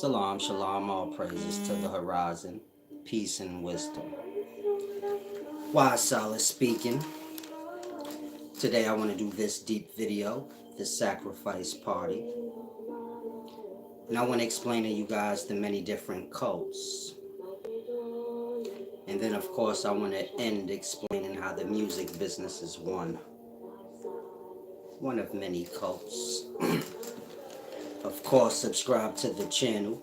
Salam, shalom, all praises to the horizon, peace and wisdom. Wise Solid speaking. Today I want to do this deep video, the sacrifice party. And I want to explain to you guys the many different cults. And then of course I want to end explaining how the music business is one of many cults. Of course, subscribe to the channel.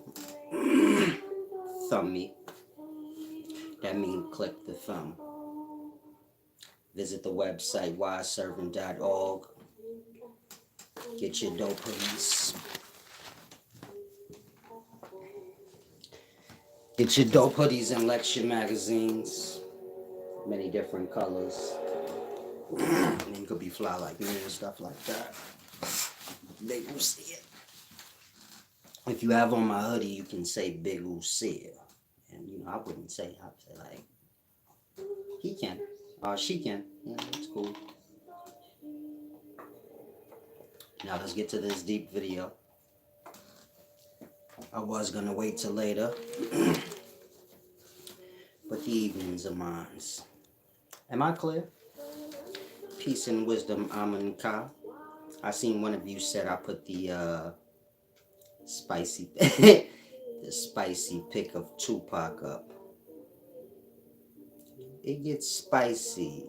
Thumb me. That means click the thumb. Visit the website wiseservant.org. Get your dope hoodies. Get your dope hoodies and lecture magazines. Many different colors. And you could be fly like me and stuff like that. Big Usia. If you have on my hoodie, you can say Big Usia. And you know, I wouldn't say, I'd say like, he can. Or she can. Yeah, that's cool. Now let's get to this deep video. I was gonna wait till later. But the evenings are mine. Am I clear? Peace and wisdom, Amun Ka. I seen one of you said I put the spicy the spicy pic of Tupac up. It gets spicy.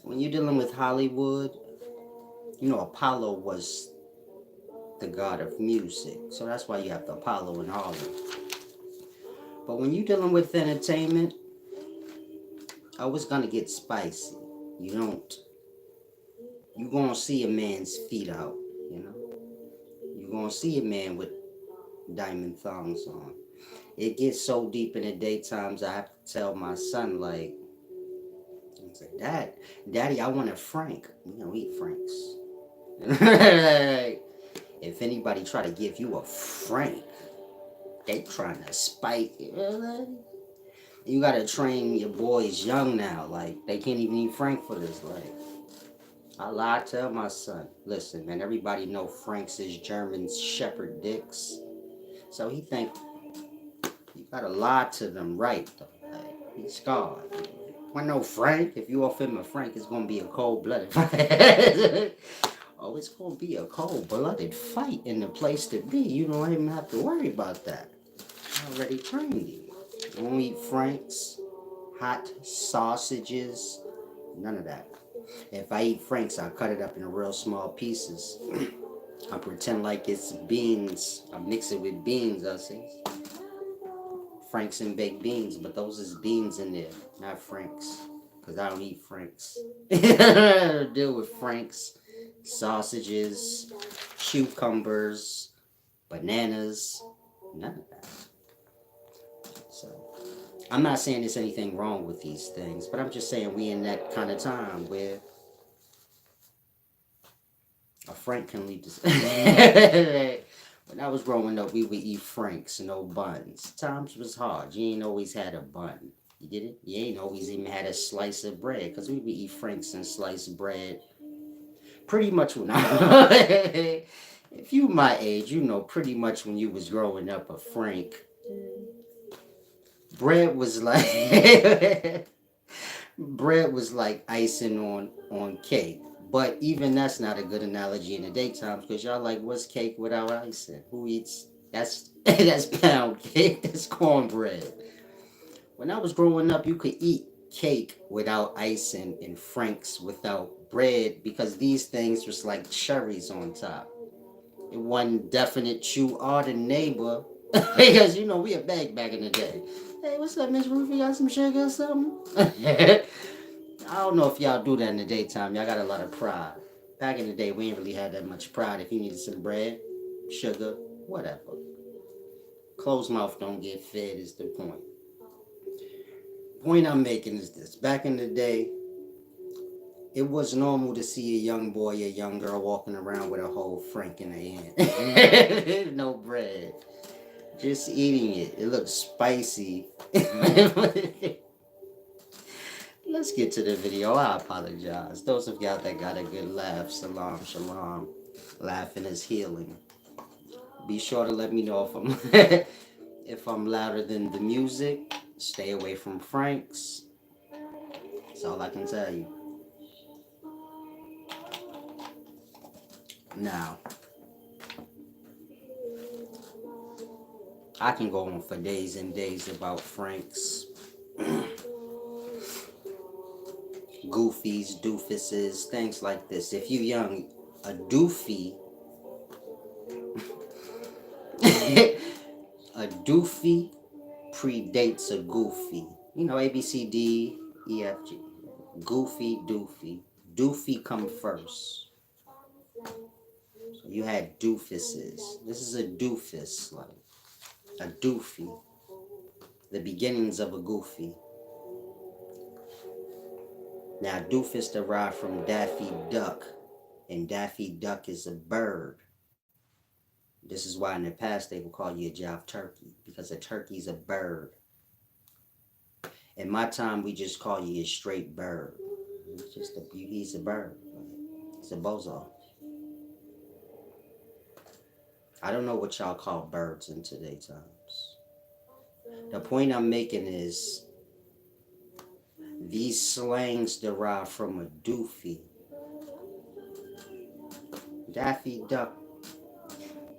When you're dealing with Hollywood, you know Apollo was the god of music. So that's why you have the Apollo in Harlem. But when you're dealing with entertainment, oh, it's gonna get spicy. You're gonna see a man's feet out, you know? You're gonna see a man with diamond thongs on. It gets so deep in the daytimes, I have to tell my son, like, I say, Daddy, I want a Frank. We don't eat Franks. If anybody try to give you a Frank, they trying to spite you. You gotta train your boys young now. Like, they can't even eat frankfurters. Like, I tell my son, listen, man, everybody know Franks is German shepherd dicks. So he think you gotta lie to them right, though. Like, he's scarred. When no Frank, if you offer him a Frank, it's gonna be a cold-blooded fight. Oh, it's gonna be a cold-blooded fight in the place to be. You don't even have to worry about that. I already trained you. You won't eat Franks, hot sausages, none of that. If I eat Franks, I cut it up in real small pieces. I pretend like it's beans. I mix it with beans, I say. Franks and baked beans, but those is beans in there, not Franks. Because I don't eat Franks. I don't deal with Franks, sausages, cucumbers, bananas, none of that. So, I'm not saying there's anything wrong with these things, but I'm just saying we in that kind of time where a Frank can lead to... When I was growing up, we would eat Franks, no buns. Times was hard. You ain't always had a bun. You get it? You ain't always even had a slice of bread, because we would eat Franks and sliced bread. Pretty much when I... If you my age, you know pretty much when you was growing up a Frank... Bread was like bread was like icing on cake. But even that's not a good analogy in the daytime, because y'all like, what's cake without icing? Who eats that's that's pound cake, that's cornbread. When I was growing up, you could eat cake without icing and Franks without bread, because these things was like cherries on top. It wasn't definite you are the neighbor. Because you know we a bag back in the day. Hey, what's up, Miss Ruth? You got some sugar or something? I don't know if y'all do that in the daytime. Y'all got a lot of pride. Back in the day, we ain't really had that much pride. If you needed some bread, sugar, whatever. Closed mouth don't get fed is the point. Point I'm making is this. Back in the day, it was normal to see a young boy, a young girl walking around with a whole Frank in their hand. No bread. Just eating it. It looks spicy. Let's get to the video. I apologize. Those of y'all that got a good laugh, salam, shalom. Laughing is healing. Be sure to let me know if I'm if I'm louder than the music. Stay away from Franks. That's all I can tell you. Now, I can go on for days and days about Franks, goofies, doofuses, things like this. If you young, a doofy, a doofy predates a goofy. You know, A, B, C, D, E, F, G. Goofy, doofy. Doofy come first. So you had doofuses. This is a doofus, like a doofy. The beginnings of a goofy. Now, doofus derived from Daffy Duck, and Daffy Duck is a bird. This is why in the past they would call you a jive turkey, because a turkey's a bird. In my time, we just call you a straight bird. It's just he's a bird. It's a bozo. I don't know what y'all call birds in today's times. The point I'm making is these slangs derive from a doofy. Daffy Duck.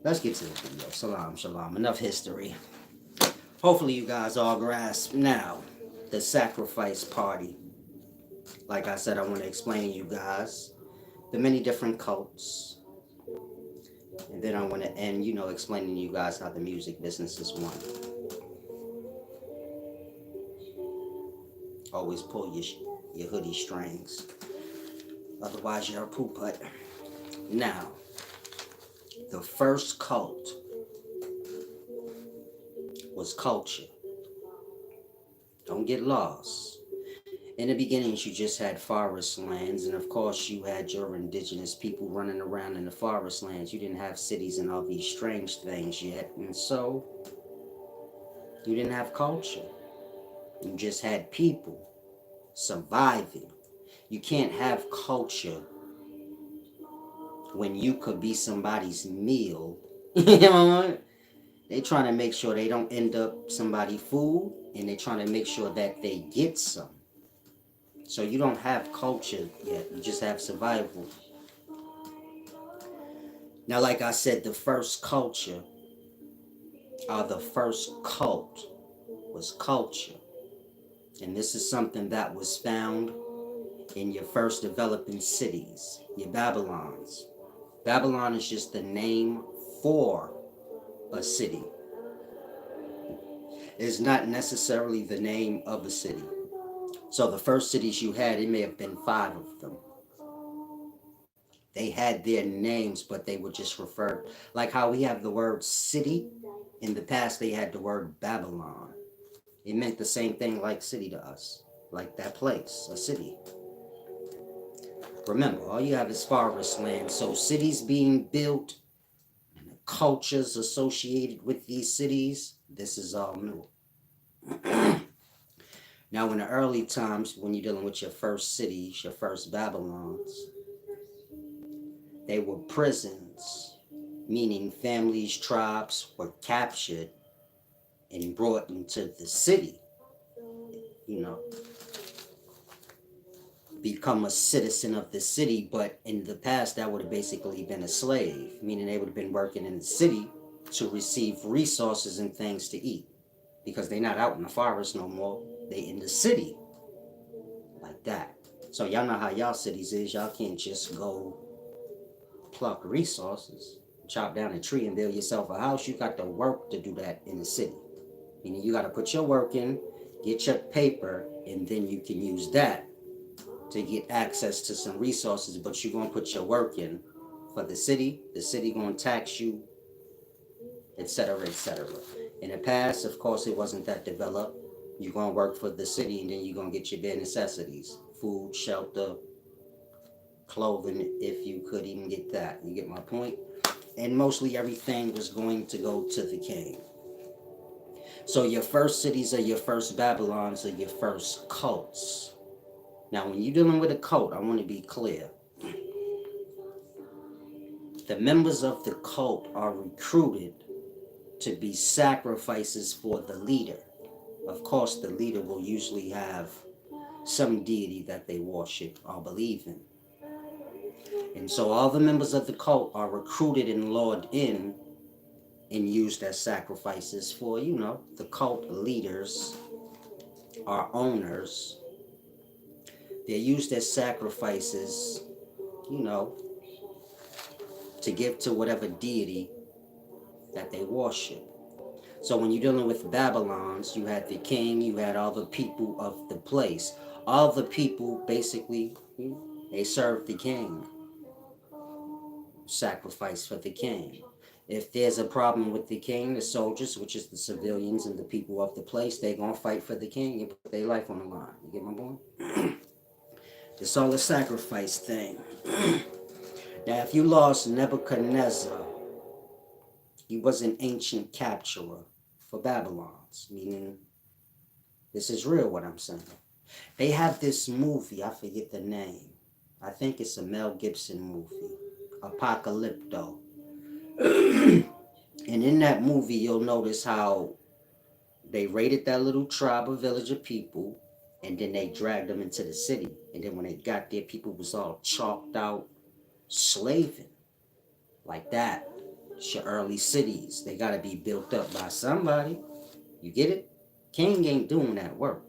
Let's get to the video. Salam, shalom. Enough history. Hopefully you guys all grasp now the sacrifice party. Like I said, I want to explain to you guys the many different cults. And then I want to end, explaining to you guys how the music business is won. Always pull your hoodie strings. Otherwise, you're a poo putt. Now, the first cult was culture. Don't get lost. In the beginnings, you just had forest lands, and of course, you had your indigenous people running around in the forest lands. You didn't have cities and all these strange things yet, and so you didn't have culture. You just had people surviving. You can't have culture when you could be somebody's meal. You know, they trying to make sure they don't end up somebody's food, and they trying to make sure that they get some. So you don't have culture yet, you just have survival. Now, like I said, the first culture, or the first cult, was culture. And this is something that was found in your first developing cities, your Babylons. Babylon is just the name for a city. It's not necessarily the name of a city. So the first cities you had, it may have been 5 of them. They had their names, but they were just referred, like how we have the word city. In the past, they had the word Babylon. It meant the same thing like city to us, like that place, a city. Remember, all you have is forest land, so cities being built, and the cultures associated with these cities, this is all new. Now, in the early times, when you're dealing with your first cities, your first Babylons, they were prisons, meaning families, tribes were captured and brought into the city, become a citizen of the city. But in the past, that would have basically been a slave, meaning they would have been working in the city to receive resources and things to eat, because they're not out in the forest no more. They in the city, like that. So y'all know how y'all cities is. Y'all can't just go pluck resources, chop down a tree and build yourself a house. You got to work to do that in the city. Meaning you got to put your work in, get your paper, and then you can use that to get access to some resources. But you're going to put your work in for the city going to tax you, etc., etc. In the past, of course, it wasn't that developed. You're going to work for the city, and then you're going to get your bare necessities: food, shelter, clothing, if you could even get that. You get my point? And mostly everything was going to go to the king. So your first cities are your first Babylons, are your first cults. Now, when you're dealing with a cult, I want to be clear. The members of the cult are recruited to be sacrifices for the leader. Of course, the leader will usually have some deity that they worship or believe in. And so all the members of the cult are recruited and lured in and used as sacrifices for, the cult leaders or owners. They're used as sacrifices, you know, to give to whatever deity that they worship. So when you're dealing with Babylons, you had the king, you had all the people of the place. All the people basically, they served the king, sacrifice for the king. If there's a problem with the king, the soldiers, which is the civilians and the people of the place, they're going to fight for the king and put their life on the line. You get my point? It's all a sacrifice thing. Now, if you lost Nebuchadnezzar, he was an ancient capturer for Babylons, meaning this is real what I'm saying. They have this movie, I forget the name. I think it's a Mel Gibson movie, Apocalypto. And in that movie, you'll notice how they raided that little tribe or village of people, and then they dragged them into the city. And then when they got there, people was all chalked out, slaving. Like that. It's your early cities. They got to be built up by somebody. You get it? King ain't doing that work.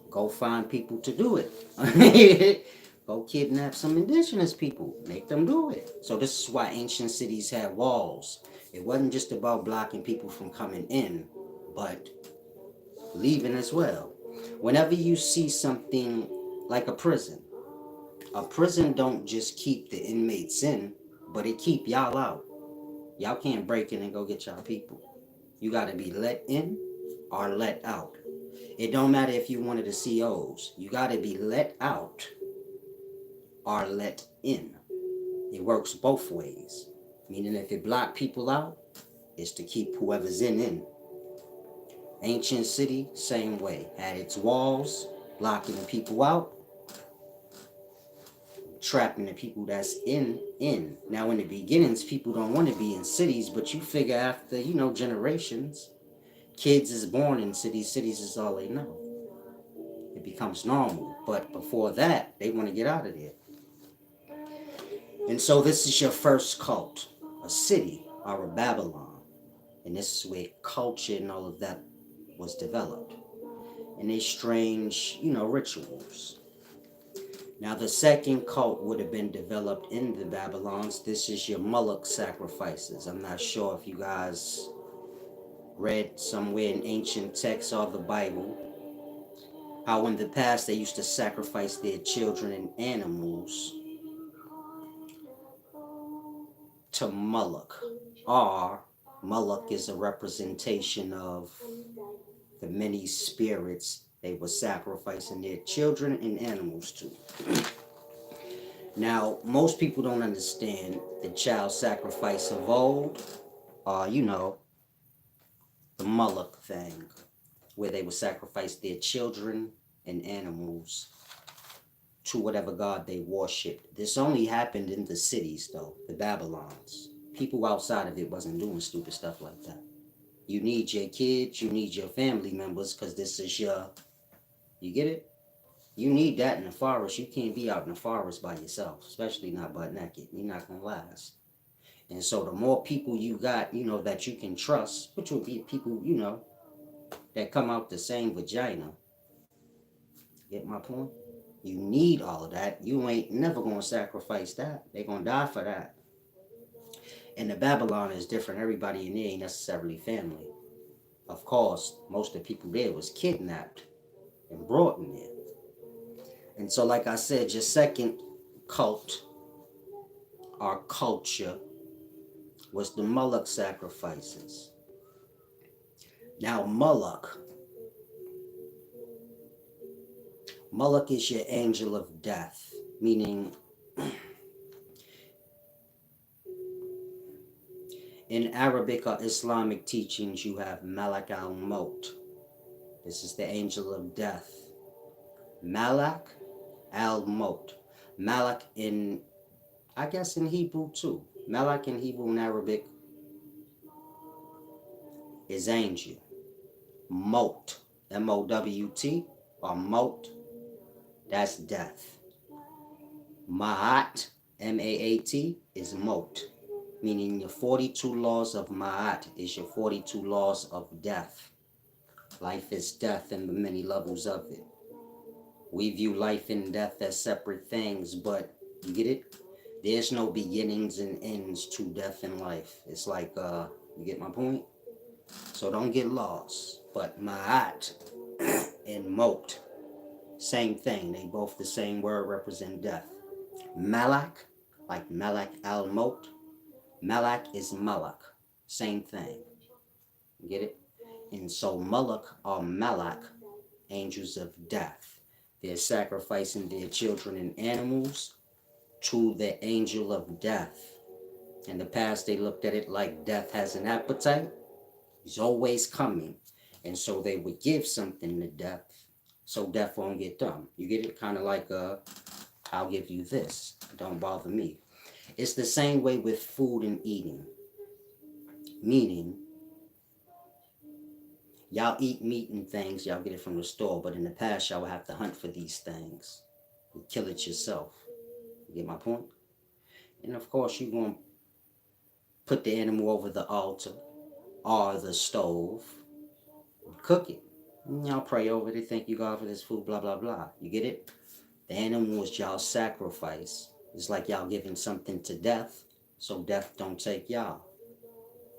Go find people to do it. Go kidnap some indigenous people. Make them do it. So this is why ancient cities had walls. It wasn't just about blocking people from coming in, but leaving as well. Whenever you see something like a prison don't just keep the inmates in, but it keep y'all out. Y'all can't break in and go get y'all people. You got to be let in or let out. It don't matter if you one of the COs. You got to be let out or let in. It works both ways. Meaning if it block people out, it's to keep whoever's in. Ancient city, same way. Had its walls, blocking the people out, trapping the people that's in. Now in the beginnings, people don't want to be in cities, but you figure after, generations, kids is born in cities. Cities is all they know. It becomes normal. But before that, they want to get out of there. And so this is your first cult, a city or a Babylon. And this is where culture and all of that was developed. And they strange, rituals. Now the second cult would have been developed in the Babylons. This is your Moloch sacrifices. I'm not sure if you guys read somewhere in ancient texts or the Bible how in the past they used to sacrifice their children and animals to Moloch. Or Moloch is a representation of the many spirits they were sacrificing their children and animals to. Now, most people don't understand the child sacrifice of old, or, the Moloch thing, where they would sacrifice their children and animals to whatever god they worshipped. This only happened in the cities, though, the Babylons. People outside of it wasn't doing stupid stuff like that. You need your kids, you need your family members, because this is you get it? You need that in the forest. You can't be out in the forest by yourself, especially not butt naked. You're not going to last. And so the more people you got, that you can trust, which will be people, that come out the same vagina. Get my point? You need all of that. You ain't never going to sacrifice that. They're going to die for that. And the Babylon is different. Everybody in there ain't necessarily family. Of course, most of the people there was kidnapped and brought in there. And so, like I said, your second cult or culture was the Moloch sacrifices. Now, Moloch is your angel of death, meaning in Arabic or Islamic teachings, you have Malak al-Maut. This is the angel of death. Malak al-Maut. Malak in I guess in Hebrew too. Malak in Hebrew and Arabic is angel. Mot, M-O-W-T, or Mot, that's death. Ma'at, M-A-A-T, is Mot, meaning your 42 laws of Ma'at is your 42 laws of death. Life is death and the many levels of it. We view life and death as separate things, but you get it? There's no beginnings and ends to death and life. It's like, you get my point? So don't get lost. But Ma'at and Mot, same thing. They both the same word represent death. Malak, like Malak al-Mot. Malak is Malak. Same thing. Get it? And so Malak or Malak, angels of death. They're sacrificing their children and animals to the angel of death. In the past, they looked at it like death has an appetite. He's always coming. And so they would give something to death so death won't get them. You get it? Kind of like, I'll give you this. Don't bother me. It's the same way with food and eating. Meaning, y'all eat meat and things, y'all get it from the store, but in the past, y'all would have to hunt for these things and kill it yourself. You get my point? And of course, you're going to put the animal over the altar or the stove, cook it. And y'all pray over it, thank you God for this food, blah, blah, blah. You get it? The animal is y'all sacrifice. It's like y'all giving something to death, so death don't take y'all.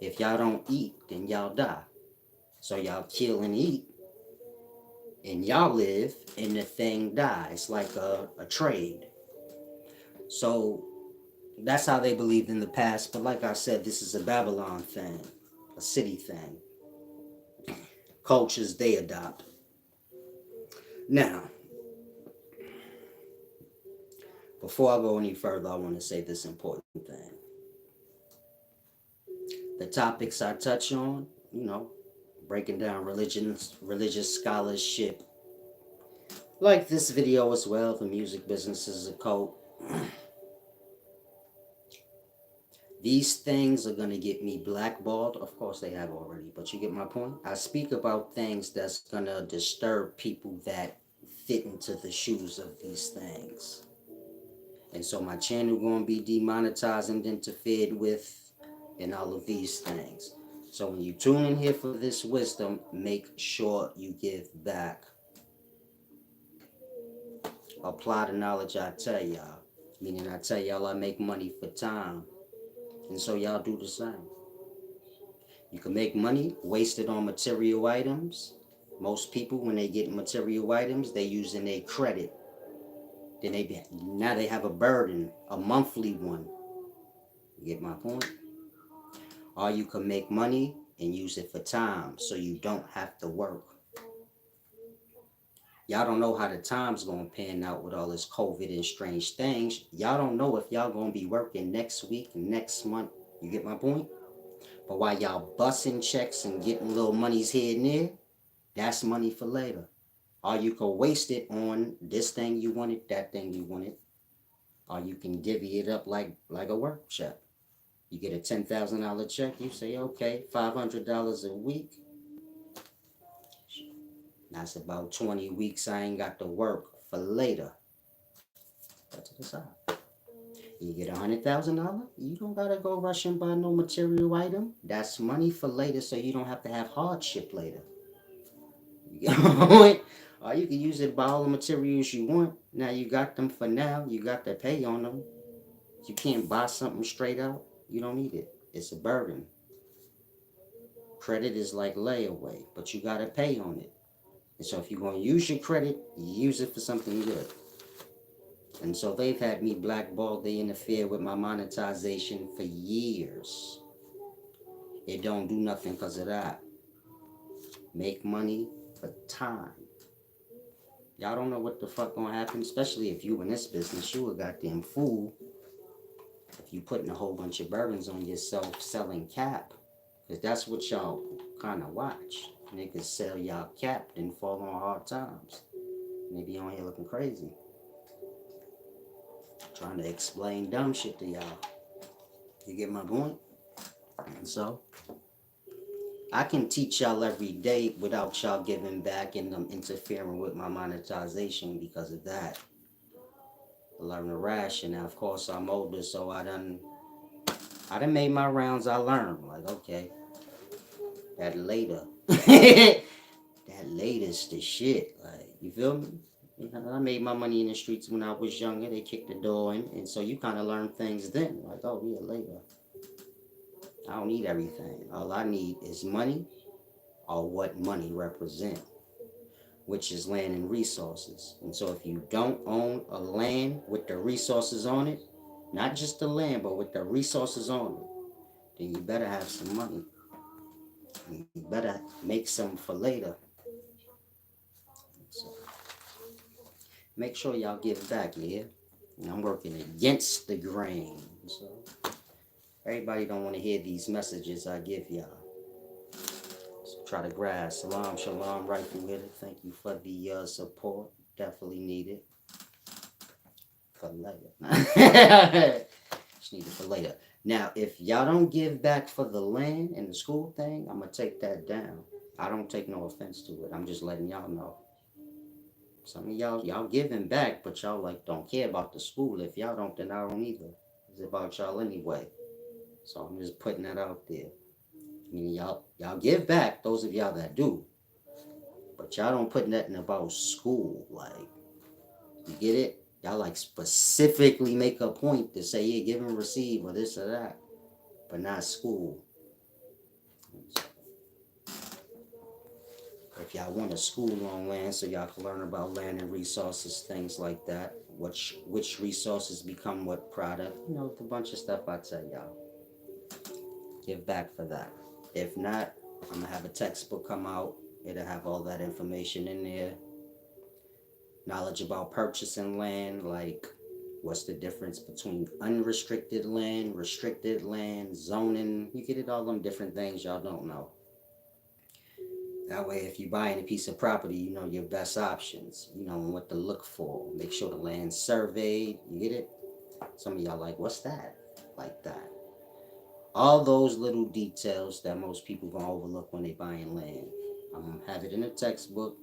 If y'all don't eat, then y'all die. So y'all kill and eat, and y'all live, and the thing dies, like a trade. So that's how they believed in the past. But like I said, this is a Babylon thing, a city thing. Cultures they adopt. Now, before I go any further, I want to say this important thing. The topics I touch on, breaking down religious scholarship, like this video as well, the music business is a cult. These things are going to get me blackballed. Of course, they have already, but you get my point. I speak about things that's going to disturb people that fit into the shoes of these things. And so my channel going to be demonetized and interfered with and all of these things. So when you tune in here for this wisdom, make sure you give back. Apply the knowledge I tell y'all. Meaning I tell y'all I make money for time. And so y'all do the same. You can make money wasted on material items. Most people, when they get material items, they using their credit. Then now they have a burden, a monthly one. You get my point? Or you can make money and use it for time, so you don't have to work. Y'all don't know how the time's gonna pan out with all this COVID and strange things. Y'all don't know if y'all gonna be working next week, next month. You get my point? But while y'all busting checks and getting little monies here and there, that's money for later. Or you can waste it on this thing you wanted, that thing you wanted. Or you can divvy it up like a work check. You get a $10,000 check, you say, okay, $500 a week. That's about 20 weeks I ain't got to work for later. That's to the side. You get $100,000, you don't gotta go rush and buy no material item. That's money for later, so you don't have to have hardship later. You get my point? Or you can use it to buy all the materials you want. Now you got them for now. You got to pay on them. You can't buy something straight out. You don't need it. It's a burden. Credit is like layaway, but you got to pay on it. And so if you're going to use your credit, use it for something good. And so they've had me blackballed. They interfere with my monetization for years. It don't do nothing because of that. Make money for time. Y'all don't know what the fuck gonna happen, especially if you in this business. You a goddamn fool if you putting a whole bunch of burdens on yourself selling cap. Because that's what y'all kind of watch. Niggas sell y'all cap and fall on hard times. And they be on here looking crazy. Trying to explain dumb shit to y'all. You get my point? And so I can teach y'all every day without y'all giving back and them interfering with my monetization because of that. I learn to ration. Now, of course, I'm older, so I done made my rounds. I learned, like, okay, that later, that later's the shit. Like, you feel me? You know, I made my money in the streets when I was younger. They kicked the door in, and so you kind of learn things then. Like, oh yeah, later. I don't need everything. All I need is money or what money represent, which is land and resources. And so if you don't own a land with the resources on it, not just the land, but with the resources on it, then you better have some money. You better make some for later. So make sure y'all give back, yeah? And I'm working against the grain. So everybody don't want to hear these messages I give y'all. So try to grasp. Salam, shalom, right through here. Thank you for the support. Definitely need it for later. Just need it for later. Now, if y'all don't give back for the land and the school thing, I'm gonna take that down. I don't take no offense to it. I'm just letting y'all know. Some of y'all giving back, but y'all like don't care about the school. If y'all don't, then I don't either. It's about y'all anyway. So I'm just putting that out there. I mean, y'all give back, those of y'all that do, but y'all don't put nothing about school. Like, you get it? Y'all like specifically make a point to say, yeah, give and receive or this or that, but not school. If y'all want a school on land so y'all can learn about land and resources, things like that, which resources become what product, the bunch of stuff I tell y'all. Give back for that. If not, I'm gonna have a textbook come out. It'll have all that information in there. Knowledge about purchasing land, like what's the difference between unrestricted land, restricted land, zoning. You get it, all them different things y'all don't know. That way, if you're buying a piece of property, you know your best options. You know what to look for. Make sure the land's surveyed. You get it? Some of y'all like, what's that? Like that. All those little details that most people gonna overlook when they buying land. I'm gonna have it in a textbook.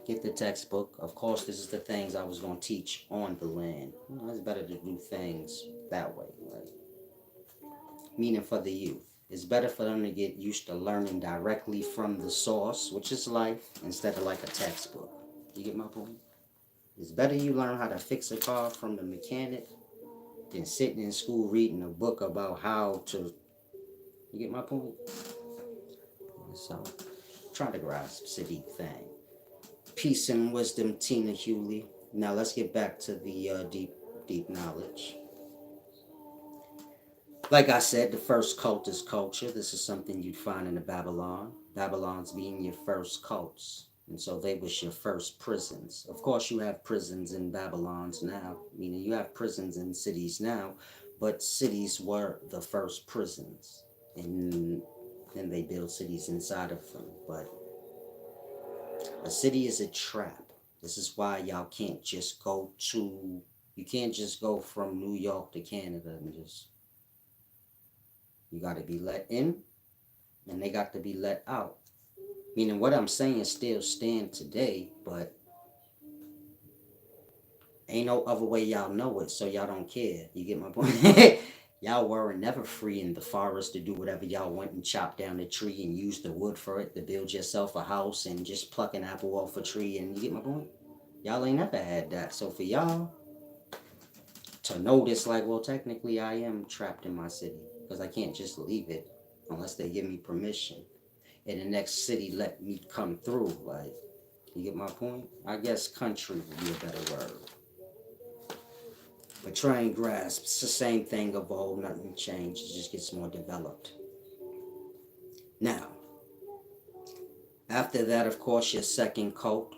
Get the textbook. Of course, this is the things I was gonna teach on the land. It's better to do things that way, right? Meaning for the youth. It's better for them to get used to learning directly from the source, which is life, instead of like a textbook. You get my point? It's better you learn how to fix a car from the mechanic than sitting in school reading a book about how to. You get my point? So, try to grasp city thing. Peace and wisdom, Tina Hewley. Now let's get back to the deep knowledge. Like I said, the first cult is culture. This is something you'd find in the Babylon. Babylon's being your first cults. And so they was your first prisons. Of course, you have prisons in Babylons now, meaning you have prisons in cities now, but cities were the first prisons. And then they build cities inside of them. But a city is a trap. This is why y'all can't just go to, you can't just go from New York to Canada and just, you got to be let in and they got to be let out. Meaning what I'm saying still stand today, but ain't no other way y'all know it, so y'all don't care. You get my point? Y'all were never free in the forest to do whatever y'all want and chop down the tree and use the wood for it to build yourself a house and just pluck an apple off a tree, and you get my point? Y'all ain't never had that. So for y'all to notice, like, well, technically I am trapped in my city because I can't just leave it unless they give me permission. And the next city let me come through. Like, you get my point? I guess country would be a better word. But try and grasp. It's the same thing of old, nothing changed. It just gets more developed. Now, after that, of course, your second cult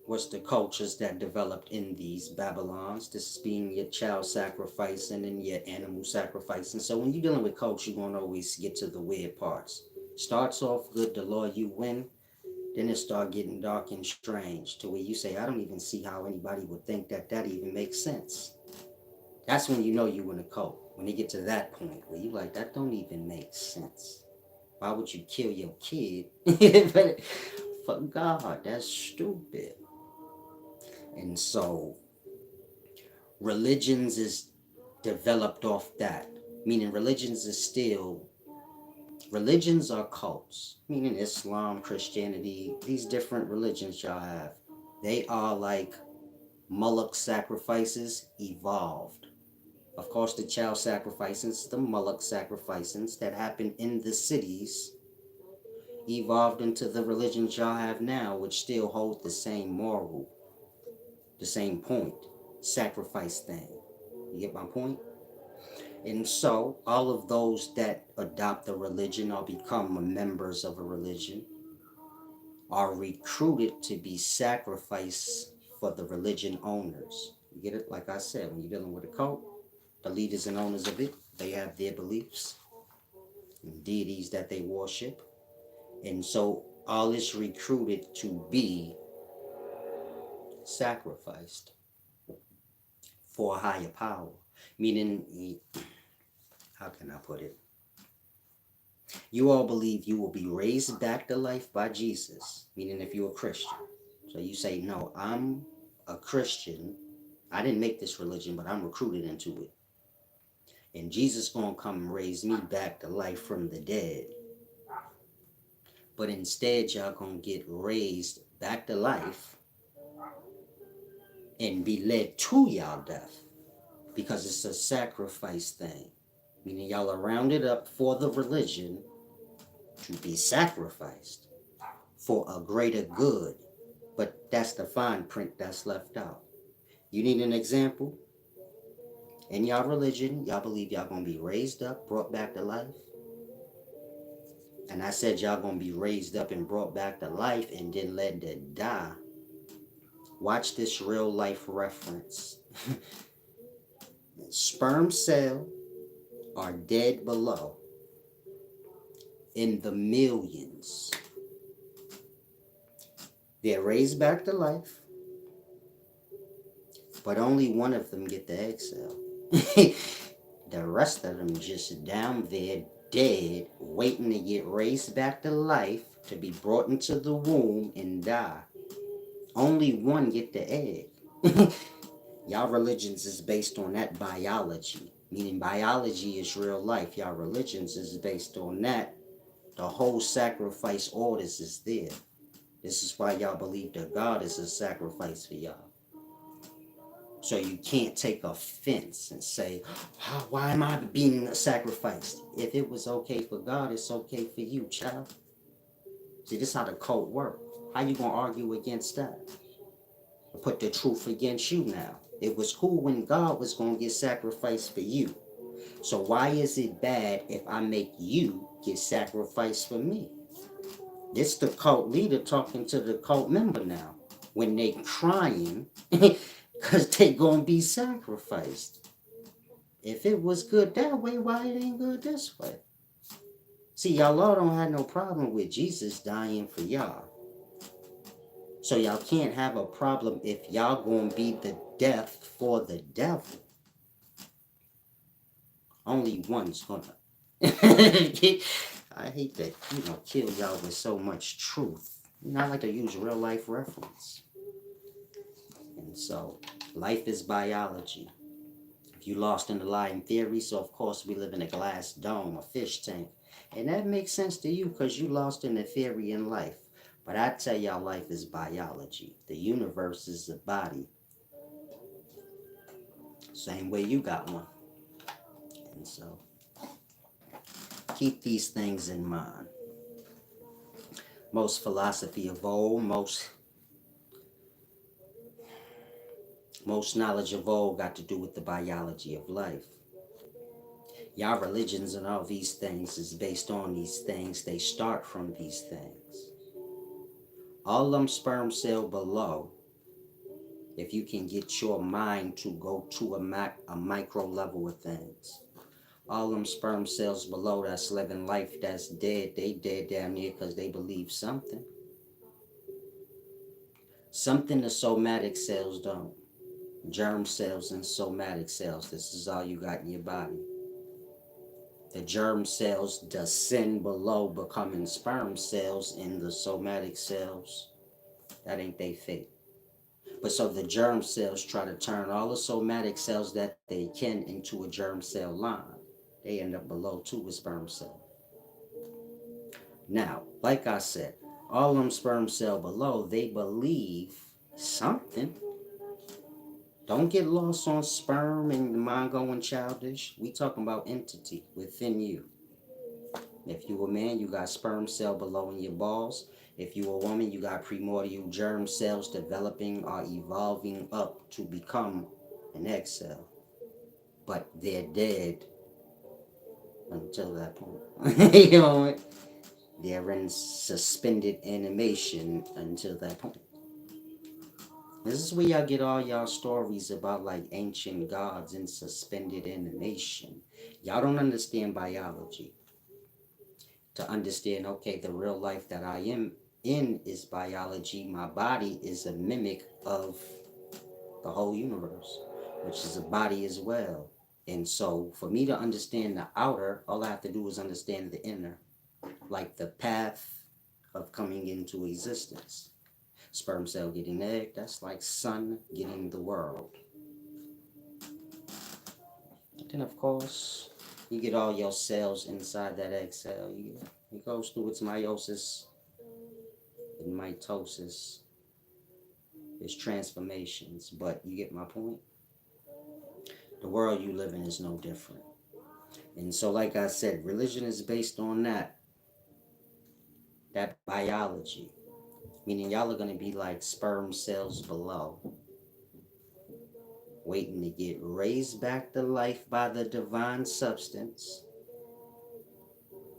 was the cultures that developed in these Babylons. This being your child sacrifice and then your animal sacrifice. And so when you're dealing with cults, you're going to always get to the weird parts. Starts off good, the law you win. Then it start getting dark and strange to where you say, I don't even see how anybody would think that that even makes sense. That's when you know you in a cult. When you get to that point where you like, that don't even make sense. Why would you kill your kid? For God, that's stupid. And so religions is developed off that. Meaning religions are cults. Meaning Islam, Christianity, these different religions y'all have. They are like Moloch sacrifices evolved. Of course, the child sacrifices, the Moloch sacrifices that happen in the cities evolved into the religions y'all have now, which still hold the same moral, the same point, sacrifice thing. You get my point? And so, all of those that adopt a religion or become members of a religion are recruited to be sacrificed for the religion owners. You get it? Like I said, when you're dealing with a cult, the leaders and owners of it, they have their beliefs and deities that they worship. And so all is recruited to be sacrificed for a higher power. Meaning, how can I put it? You all believe you will be raised back to life by Jesus, meaning if you're a Christian. So you say, no, I'm a Christian. I didn't make this religion, but I'm recruited into it. And Jesus gonna come and raise me back to life from the dead. But instead, y'all gonna get raised back to life and be led to y'all death because it's a sacrifice thing. Meaning y'all are rounded up for the religion to be sacrificed for a greater good. But that's the fine print that's left out. You need an example? In y'all religion, y'all believe y'all gonna be raised up, brought back to life. And I said y'all gonna be raised up and brought back to life and then led to die. Watch this real life reference. Sperm cell are dead below in the millions. They're raised back to life, but only one of them get the egg cell. The rest of them just down there dead, waiting to get raised back to life to be brought into the womb and die. Only one get the egg. Y'all religions is based on that biology, meaning biology is real life. Y'all religions is based on that. The whole sacrifice orders is there. This is why y'all believe that God is a sacrifice for y'all. So you can't take offense and say, why am I being sacrificed? If it was okay for God, it's okay for you, child. See, this is how the cult works. How you gonna argue against that? Put the truth against you now. It was cool when God was gonna get sacrificed for you. So why is it bad if I make you get sacrificed for me? This the cult leader talking to the cult member now. When they crying because they gonna be sacrificed. If it was good that way, why it ain't good this way? See, y'all all don't have no problem with Jesus dying for y'all. So y'all can't have a problem if y'all gonna be the death for the devil. Only one's gonna. I hate that, kill y'all with so much truth. I like to use real life reference. And so, life is biology. If you lost in the lying theory, so of course we live in a glass dome, a fish tank. And that makes sense to you because you lost in the theory in life. But I tell y'all life is biology. The universe is a body. Same way you got one. And so, keep these things in mind. Most philosophy of old, most knowledge of old got to do with the biology of life. Y'all religions and all these things is based on these things. They start from these things. All them sperm cell below, if you can get your mind to go to a micro level of things. All them sperm cells below that's living life that's dead, they dead down there because they believe something. Something the somatic cells don't. Germ cells and somatic cells. This is all you got in your body. The germ cells descend below, becoming sperm cells, in the somatic cells. That ain't they fate. But so the germ cells try to turn all the somatic cells that they can into a germ cell line. They end up below to a sperm cell. Now, like I said, all them sperm cell below, they believe something. Don't get lost on sperm and the mind going childish. We talking about entity within you. If you a man, you got sperm cell below in your balls. If you a woman, you got primordial germ cells developing or evolving up to become an egg cell. But they're dead until that point. You know, they're in suspended animation until that point. This is where y'all get all y'all stories about like ancient gods in suspended animation. Y'all don't understand biology. To understand, okay, the real life that I am in is biology. My body is a mimic of the whole universe, which is a body as well. And so for me to understand the outer, all I have to do is understand the inner, like the path of coming into existence. Sperm cell getting egg, that's like sun getting the world. And then of course, you get all your cells inside that egg cell. It goes through its meiosis and mitosis. Its transformations, but you get my point? The world you live in is no different. And so like I said, religion is based on that biology. Meaning y'all are gonna be like sperm cells below, waiting to get raised back to life by the divine substance.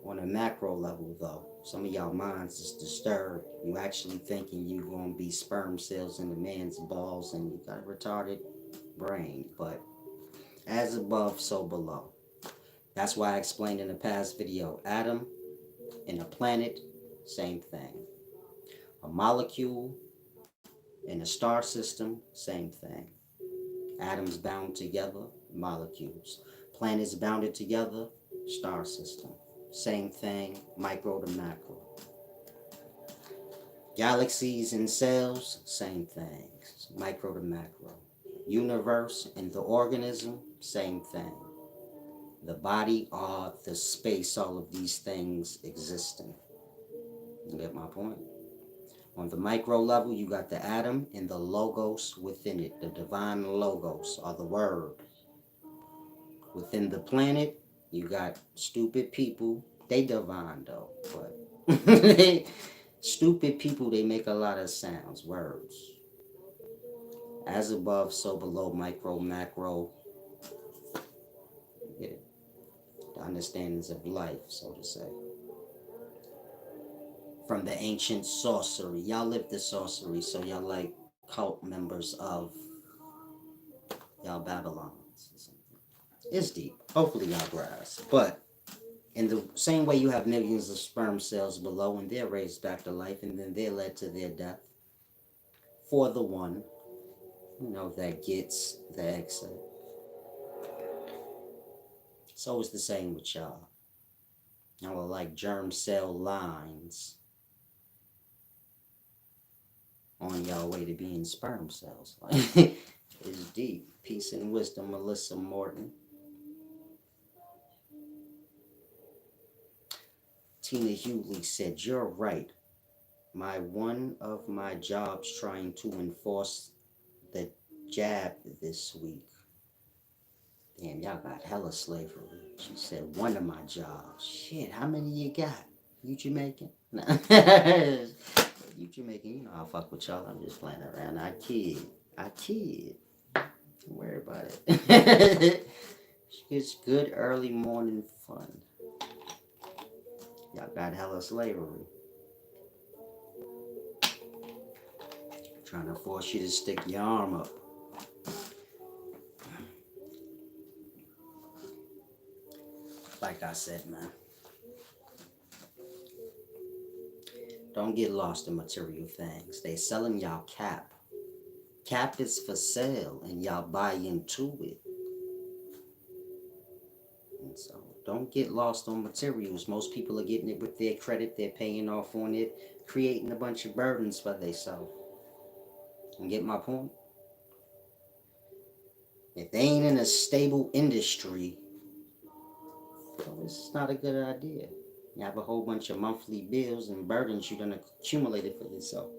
On a macro level though, some of y'all minds is disturbed. You actually thinking you gonna be sperm cells in the man's balls and you got a retarded brain. But as above, so below. That's why I explained in the past video, atom in a planet, same thing. A molecule in a star system, same thing. Atoms bound together, molecules. Planets bounded together, star system. Same thing, micro to macro. Galaxies and cells, same thing, micro to macro. Universe and the organism, same thing. The body or the space, all of these things existing. You get my point? On the micro level, you got the atom and the logos within it, the divine logos or the word. Within the planet, you got stupid people. They divine though, but stupid people, they make a lot of sounds, words. As above, so below, micro, macro. You get it? The understandings of life, so to say. From the ancient sorcery. Y'all live the sorcery, so y'all like cult members of y'all Babylons. It's deep. Hopefully y'all grasp. But in the same way you have millions of sperm cells below and they're raised back to life and then they're led to their death for the one, that gets the exit. So it's the same with y'all. Y'all are like germ cell lines on y'all way to being sperm cells. It's deep. Peace and wisdom, Melissa Morton. Tina Hughley said, "You're right. One of my jobs trying to enforce the jab this week." Damn, y'all got hella slavery. She said, "One of my jobs." Shit, how many you got? You Jamaican? Nah. You Jamaican, I'll fuck with y'all. I'm just playing around. I kid. Don't worry about it. It's good early morning fun. Y'all got hella slavery. Trying to force you to stick your arm up. Like I said, man. Don't get lost in material things. They selling y'all cap. Cap is for sale and y'all buy into it. And so don't get lost on materials. Most people are getting it with their credit. They're paying off on it, creating a bunch of burdens for themselves. And get my point? If they ain't in a stable industry, well, it's not a good idea. You have a whole bunch of monthly bills and burdens you done accumulated for yourself.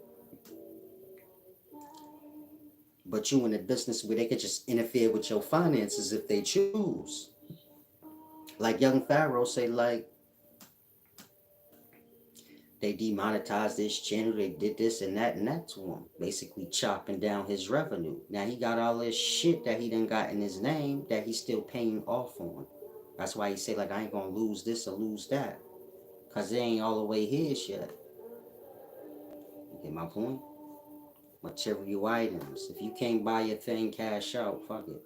But you in a business where they could just interfere with your finances if they choose. Like young Pharaoh say, like, they demonetized this channel, they did this and that to him, basically chopping down his revenue. Now he got all this shit that he done got in his name that he's still paying off on. That's why he say, like, I ain't gonna lose this or lose that, cause it ain't all the way his yet. You get my point? Material items. If you can't buy your thing cash out, fuck it.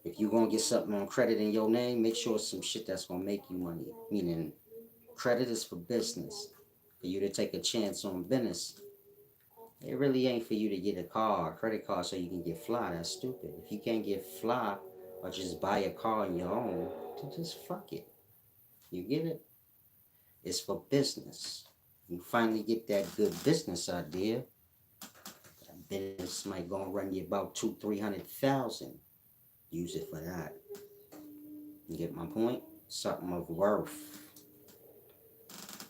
If you gonna get something on credit in your name, make sure it's some shit that's gonna make you money. Meaning, credit is for business. For you to take a chance on business. It really ain't for you to get a car, a credit card, so you can get fly. That's stupid. If you can't get fly or just buy a car on your own, then just fuck it. You get it? It's for business. You finally get that good business idea. That business might gonna run you about 200,000-300,000. Use it for that. You get my point? Something of worth.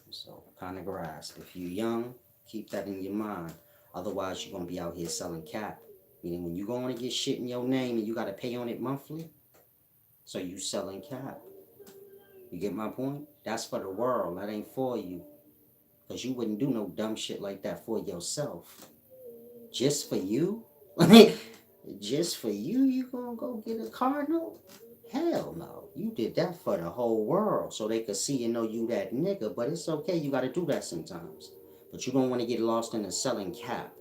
So kind of grasp. If you're young, keep that in your mind. Otherwise, you're gonna be out here selling cap. Meaning, when you going to get shit in your name and you gotta pay on it monthly, so you selling cap. You get my point? That's for the world. That ain't for you. Cause you wouldn't do no dumb shit like that for yourself. Just for you? Just for you? You gonna go get a car note? Hell no. You did that for the whole world so they could see and know you that nigga. But it's okay. You gotta do that sometimes. But you don't want to get lost in the selling cap,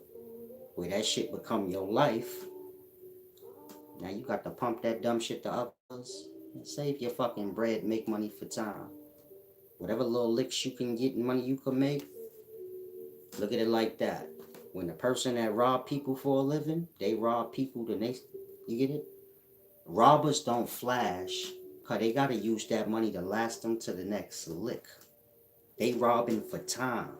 where that shit become your life. Now you got to pump that dumb shit to others. Save your fucking bread, make money for time. Whatever little licks you can get and money you can make, look at it like that. When the person that rob people for a living, they rob people, then they, you get it? Robbers don't flash, because they got to use that money to last them to the next lick. They robbing for time.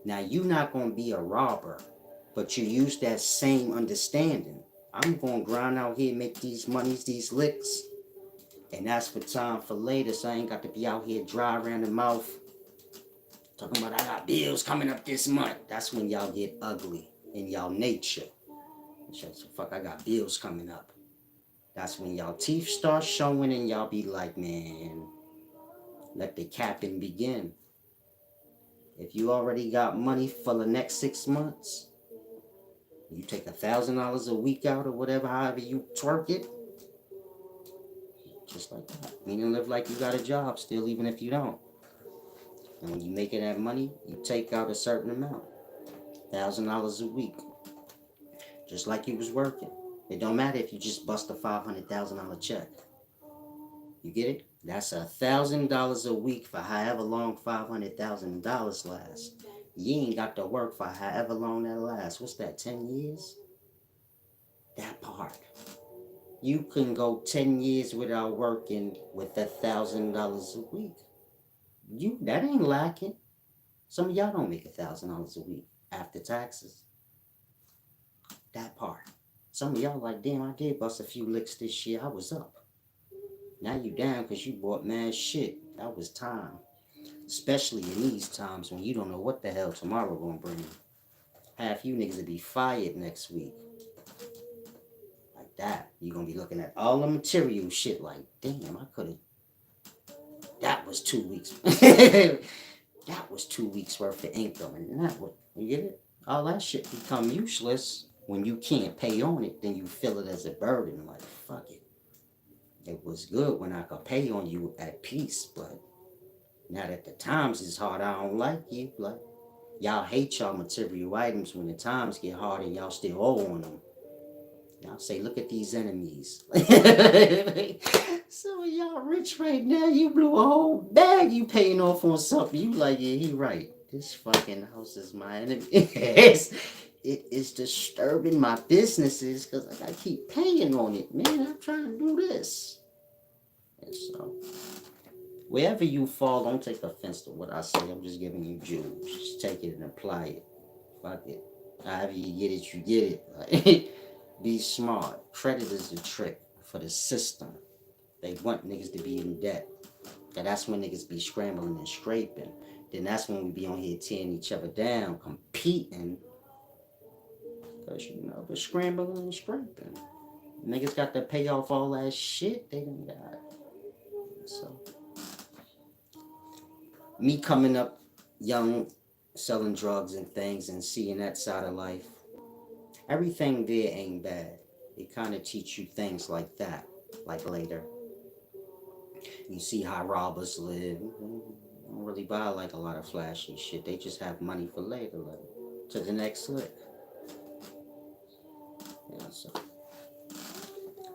Now, you not going to be a robber, but you use that same understanding. I'm going to grind out here, make these monies, these licks, and that's for time for later, so I ain't got to be out here dry around the mouth talking about I got bills coming up this month. That's when y'all get ugly in y'all nature. So fuck, I got bills coming up. That's when y'all teeth start showing and y'all be like, man, let the capping begin. If you already got money for the next 6 months, you take $1,000 a week out or whatever, however you twerk it, just like that. Meaning live like you got a job still, even if you don't. And when you making that money, you take out a certain amount, $1,000 a week, just like you was working. It don't matter if you just bust a $500,000 check. You get it? That's $1,000 a week for however long $500,000 lasts. You ain't got to work for however long that lasts. What's that, 10 years? That part. You can go 10 years without working with $1,000 a week. That ain't lacking. Some of y'all don't make $1,000 a week after taxes. That part. Some of y'all like, damn, I did bust a few licks this year. I was up. Now you down because you bought mad shit. That was time. Especially in these times when you don't know what the hell tomorrow gonna bring. Half you niggas will be fired next week. Like that. You gonna be looking at all the material shit like, damn, I could've. That was 2 weeks. That was 2 weeks worth of income. And that would, you get it? All that shit become useless when you can't pay on it. Then you feel it as a burden. Like, fuck it. It was good when I could pay on you at peace, but now that the times is hard, I don't like you. Like, y'all hate y'all material items when the times get hard and y'all still owe on them. Y'all say, look at these enemies. Some of y'all rich right now, you blew a whole bag you paying off on something. You like, yeah, he right. This fucking house is my enemy. It is disturbing my businesses because I keep paying on it, man. I'm trying to do this. And so, wherever you fall, don't take offense to what I say. I'm just giving you jewels. Just take it and apply it. Fuck it. However you get it, you get it. Like, be smart. Credit is the trick for the system. They want niggas to be in debt. And that's when niggas be scrambling and scraping. Then that's when we be on here tearing each other down, competing. Because, you know, we're scrambling and scraping. Niggas got to pay off all that shit they done got. So, me coming up young, selling drugs and things and seeing that side of life, everything there ain't bad. It kind of teach you things like that, like later. You see how robbers live. They don't really buy like a lot of flashy shit. They just have money for later, like to the next lick. Yeah, so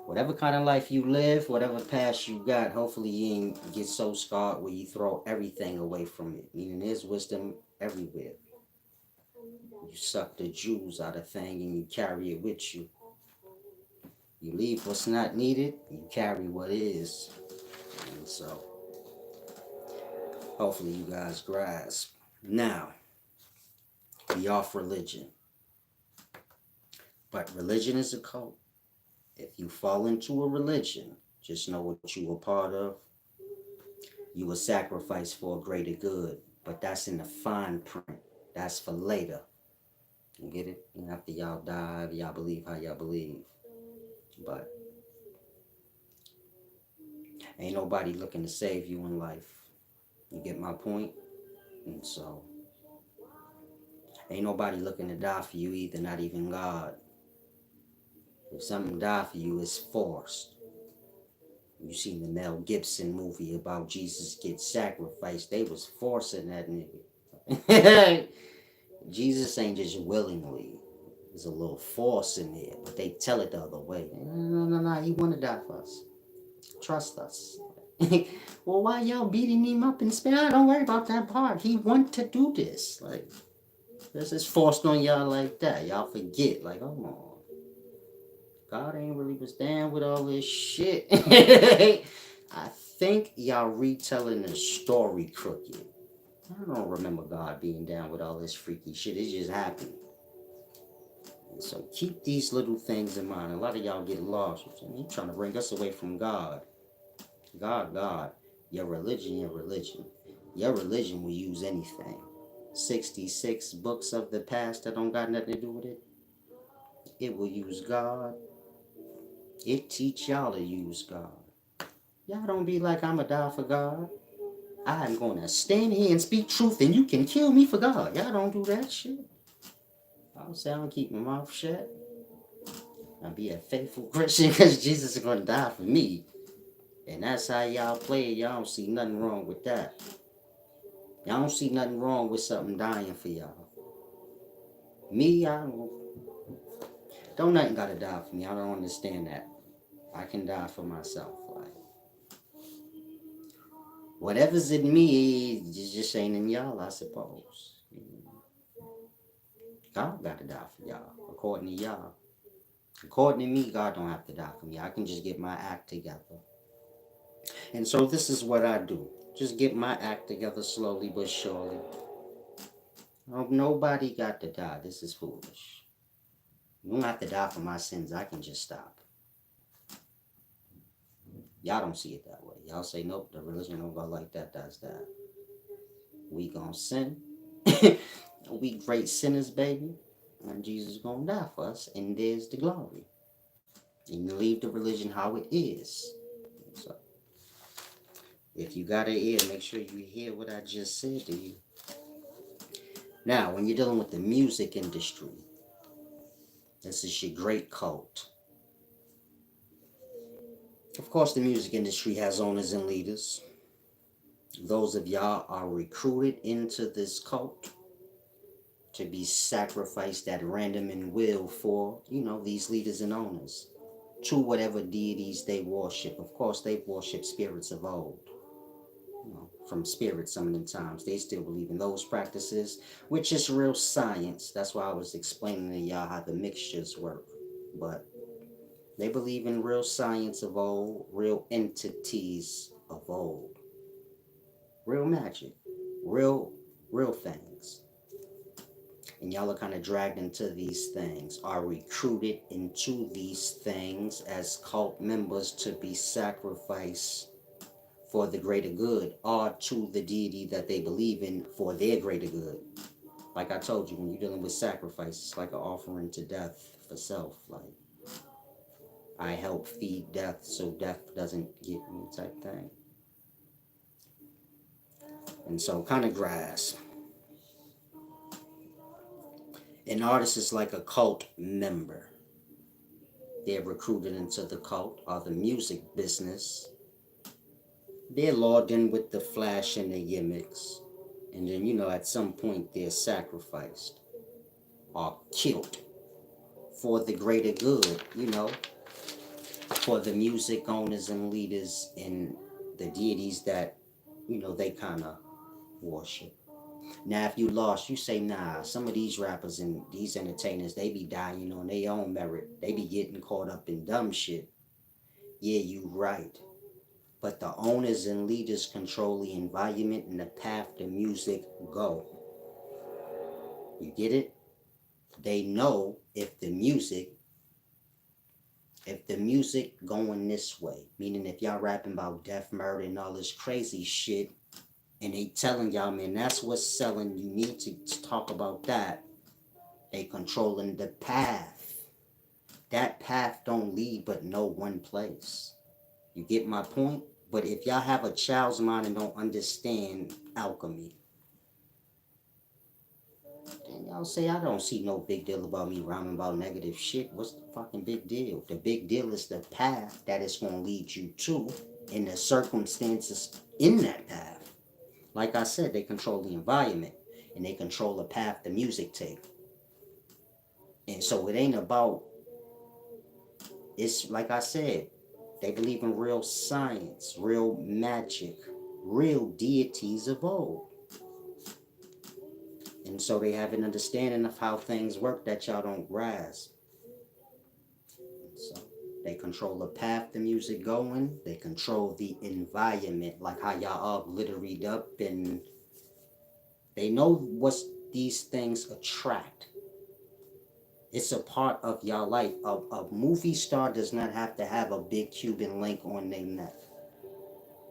whatever kind of life you live, whatever past you got, hopefully you ain't get so scarred where you throw everything away from it. Meaning there's wisdom everywhere. You suck the jewels out of thing and you carry it with you. You leave what's not needed, you carry what is. And so hopefully you guys grasp. Now, be off religion. But religion is a cult. If you fall into a religion, just know what you were part of. You were sacrificed for a greater good. But that's in the fine print. That's for later. You get it? And after y'all die, y'all believe how y'all believe. But ain't nobody looking to save you in life. You get my point? And so, ain't nobody looking to die for you either, not even God. If something die for you, it's forced. You seen the Mel Gibson movie about Jesus get sacrificed. They was forcing that nigga. Jesus ain't just willingly. There's a little force in there, but they tell it the other way. No, he want to die for us. Trust us. Well, why y'all beating him up and spit? Don't worry about that part. He want to do this. Like, this is forced on y'all like that. Y'all forget. Like, oh on. God ain't really was down with all this shit. I think y'all retelling the story crooked. I don't remember God being down with all this freaky shit. It just happened. And so keep these little things in mind. A lot of y'all get lost. You're trying to bring us away from God. God. Your religion. Your religion will use anything. 66 books of the past that don't got nothing to do with it. It will use God. It teach y'all to use God. Y'all don't be like, I'ma die for God. I'm gonna stand here and speak truth and you can kill me for God. Y'all don't do that shit. I'll say I'm keep my mouth shut. I'll be a faithful Christian because Jesus is gonna die for me. And that's how y'all play it. Y'all don't see nothing wrong with that. Y'all don't see nothing wrong with something dying for y'all. Me, I don't nothing gotta die for me. I don't understand that. I can die for myself. Like, whatever's in me, it just ain't in y'all, I suppose. God gotta die for y'all, according to y'all. According to me, God don't have to die for me. I can just get my act together. And so this is what I do. Just get my act together slowly but surely. Nobody got to die. This is foolish. You don't have to die for my sins. I can just stop. Y'all don't see it that way. Y'all say, nope, the religion don't go like that, that's that. We gonna sin. We great sinners, baby. And Jesus gonna die for us. And there's the glory. And you leave the religion how it is. So, if you got an ear, make sure you hear what I just said to you. Now, when you're dealing with the music industry, this is your great cult. Of course, the music industry has owners and leaders. Those of y'all are recruited into this cult to be sacrificed at random and will for, these leaders and owners to whatever deities they worship. Of course, they worship spirits of old. from spirit some of the times. They still believe in those practices, which is real science. That's why I was explaining to y'all how the mixtures work. But they believe in real science of old, real entities of old, real magic, real, real things. And y'all are kind of dragged into these things, are recruited into these things as cult members to be sacrificed for the greater good or to the deity that they believe in for their greater good. Like I told you, when you're dealing with sacrifice, it's like an offering to death for self. Like, I help feed death so death doesn't get me type thing. And so kind of grasp. An artist is like a cult member. They're recruited into the cult or the music business. They're lured in with the flash and the gimmicks. And then, at some point they're sacrificed or killed for the greater good, for the music owners and leaders and the deities that, they kind of worship. Now, if you lost, you say, nah, some of these rappers and these entertainers, they be dying on their own merit. They be getting caught up in dumb shit. Yeah, you right. But the owners and leaders control the environment and the path the music go. You get it? They know if the music going this way, meaning if y'all rapping about death, murder, and all this crazy shit, and they telling y'all, man, that's what's selling, you need to talk about that. They controlling the path. That path don't lead but no one place. You get my point? But if y'all have a child's mind and don't understand alchemy, then y'all say, I don't see no big deal about me rhyming about negative shit. What's the fucking big deal? The big deal is the path that it's going to lead you to and the circumstances in that path. Like I said, they control the environment and they control the path the music take. And so it ain't about, it's like I said, they believe in real science, real magic, real deities of old. And so they have an understanding of how things work that y'all don't grasp. So they control the path the music going. They control the environment, like how y'all all glitteried up, and they know what these things attract. It's a part of y'all life. A movie star does not have to have a big Cuban link on their neck,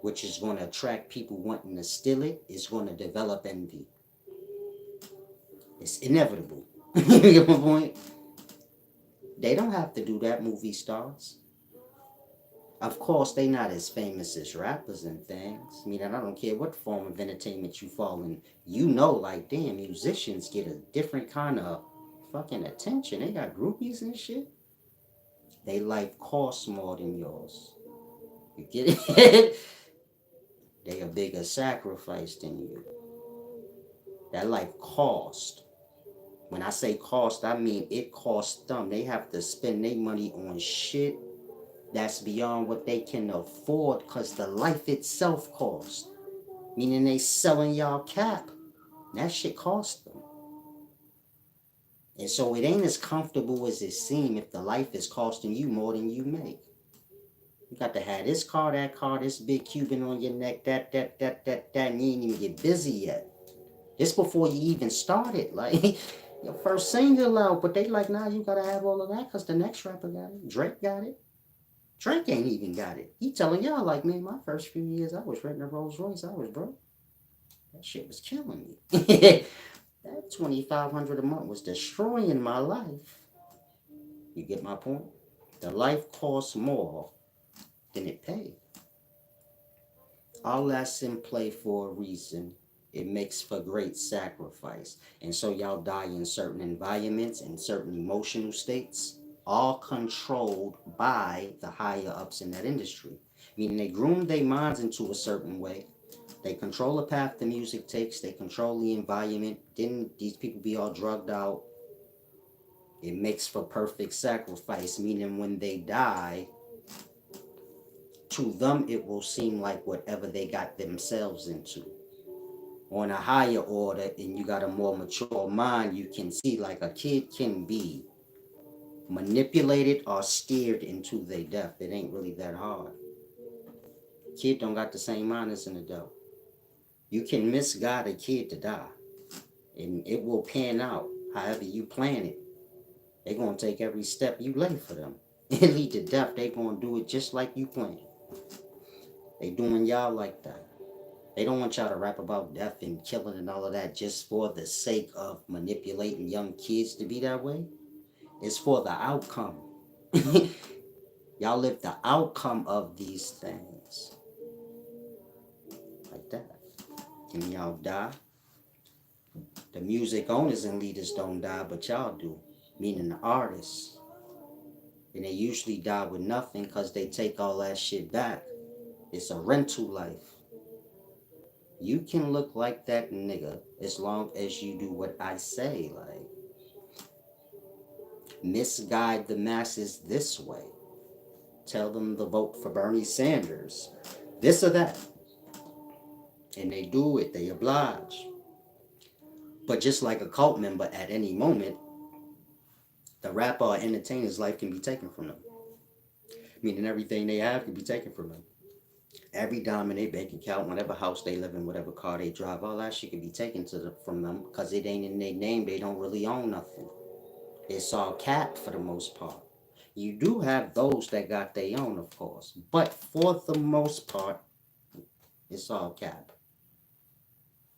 which is going to attract people wanting to steal it. It's going to develop envy. It's inevitable. You get my point? They don't have to do that, movie stars. Of course, they not as famous as rappers and things. I mean, I don't care what form of entertainment you fall in. Like, damn, musicians get a different kind of fucking attention. They got groupies and shit. They life costs more than yours. You get it? They a bigger sacrifice than you. That life cost. When I say cost, I mean it costs them. They have to spend their money on shit that's beyond what they can afford because the life itself costs. Meaning they selling y'all cap. That shit costs them. And so it ain't as comfortable as it seems if the life is costing you more than you make. You got to have this car, this big Cuban on your neck, that, and you ain't even get busy yet. This before you even started. Like, your first single out, but they like, nah, you gotta have all of that because the next rapper got it. Drake got it. Drake ain't even got it. He telling y'all like, man, my first few years, I was renting a Rolls Royce. I was broke. That shit was killing me. That $2,500 a month was destroying my life. You get my point? The life costs more than it paid. All that's in play for a reason. It makes for great sacrifice. And so y'all die in certain environments and certain emotional states, all controlled by the higher ups in that industry. Meaning they groom their minds into a certain way. They control the path the music takes. They control the environment. Then these people be all drugged out. It makes for perfect sacrifice. Meaning when they die, To them, it will seem like whatever they got themselves into. On a higher order, and you got a more mature mind, you can see like a kid can be manipulated or steered into their death. It ain't really that hard. Kid don't got the same mind as an adult. You can misguide a kid to die, and it will pan out however you plan it. They gonna take every step you lay for them. It lead to death. They gonna do it just like you planned. They doing y'all like that. They don't want y'all to rap about death and killing and all of that just for the sake of manipulating young kids to be that way. It's for the outcome. Y'all live the outcome of these things like that. Can y'all die? The music owners and leaders don't die, but y'all do, meaning the artists. And they usually die with nothing because they take all that shit back. It's a rental life. You can look like that nigga as long as you do what I say, like misguide the masses this way. Tell them to vote for Bernie Sanders, this or that. And they do it, they oblige. But just like a cult member, at any moment, the rapper or entertainer's life can be taken from them. Meaning everything they have can be taken from them. Every dime in their bank account, whatever house they live in, whatever car they drive, all that shit can be taken from them because it ain't in their name. They don't really own nothing. It's all capped for the most part. You do have those that got their own, of course, but for the most part, it's all cap.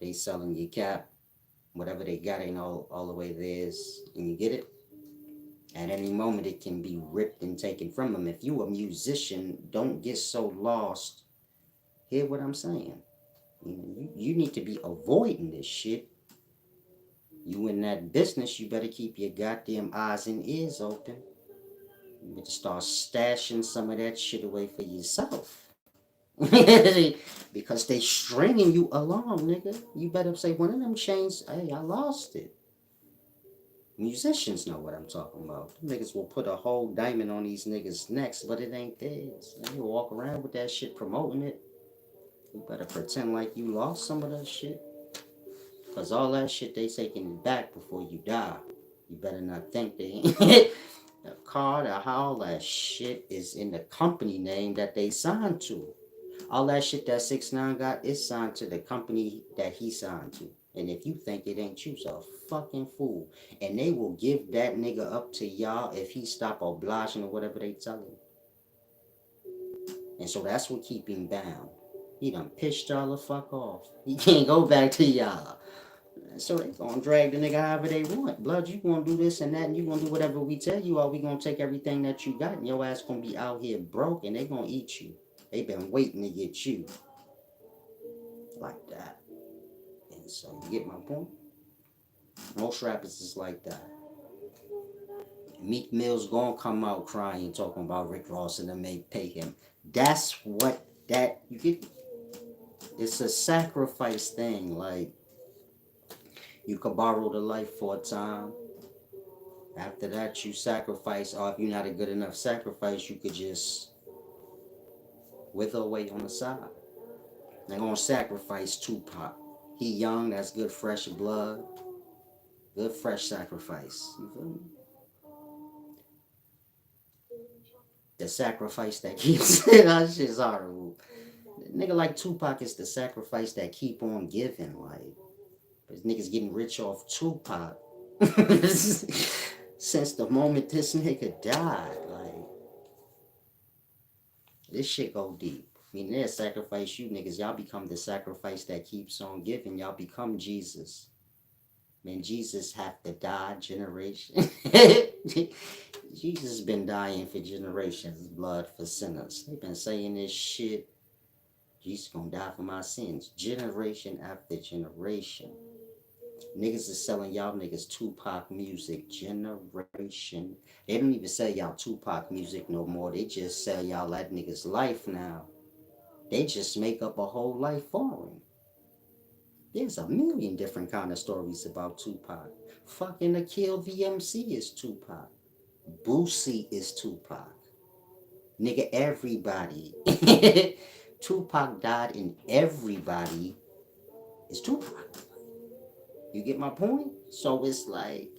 They selling you cap, whatever they got ain't all the way theirs, and you get it. At any moment, it can be ripped and taken from them. If you a musician, don't get so lost. Hear what I'm saying? You need to be avoiding this shit. You in that business, you better keep your goddamn eyes and ears open. You better start stashing some of that shit away for yourself. Because they stringing you along, nigga. You better say one of them chains, hey, I lost it. Musicians know what I'm talking about. Them niggas will put a whole diamond on these niggas' necks, but it ain't theirs. They walk around with that shit promoting it. You better pretend like you lost some of that shit. Because all that shit they taking it back before you die. You better not think they ain't. The car, the all that shit is in the company name that they signed to. All that shit that 6ix9ine got is signed to the company that he signed to. And if you think it ain't you's a fucking fool. And they will give that nigga up to y'all if he stop obliging or whatever they tell him. And so that's what keep him bound. He done pissed y'all the fuck off. He can't go back to y'all. So they gonna drag the nigga however they want. Blood, you gonna do this and that, and you gonna do whatever we tell you, or we gonna take everything that you got, and your ass gonna be out here broke, and they gonna eat you. They been waiting to get you. Like that. And so, you get my point? Most rappers is like that. Meek Mill's gonna come out crying, talking about Rick Ross and them may pay him. That's what that, you get, it's a sacrifice thing. Like, you could borrow the life for a time. After that, you sacrifice, or if you're not a good enough sacrifice, you could just wither away on the side. They're gonna sacrifice Tupac. He young, that's good fresh blood. Good fresh sacrifice. You feel me? The sacrifice that keeps that shit's horrible. Nigga like Tupac is the sacrifice that keep on giving. Like, but niggas getting rich off Tupac. Since the moment this nigga died, like, this shit go deep. I mean, they'll sacrifice you niggas. Y'all become the sacrifice that keeps on giving. Y'all become Jesus. Man, Jesus have to die generation. Jesus been dying for generations, blood for sinners. They've been saying this shit. Jesus gonna die for my sins. Generation after generation. Niggas is selling y'all niggas Tupac music. Generation. They don't even sell y'all Tupac music no more. They just sell y'all that nigga's life now. They just make up a whole life for him. There's a million different kind of stories about Tupac. Fucking Akil VMC is Tupac. Boosie is Tupac. Nigga, everybody. Tupac died and everybody is Tupac. You get my point? So it's like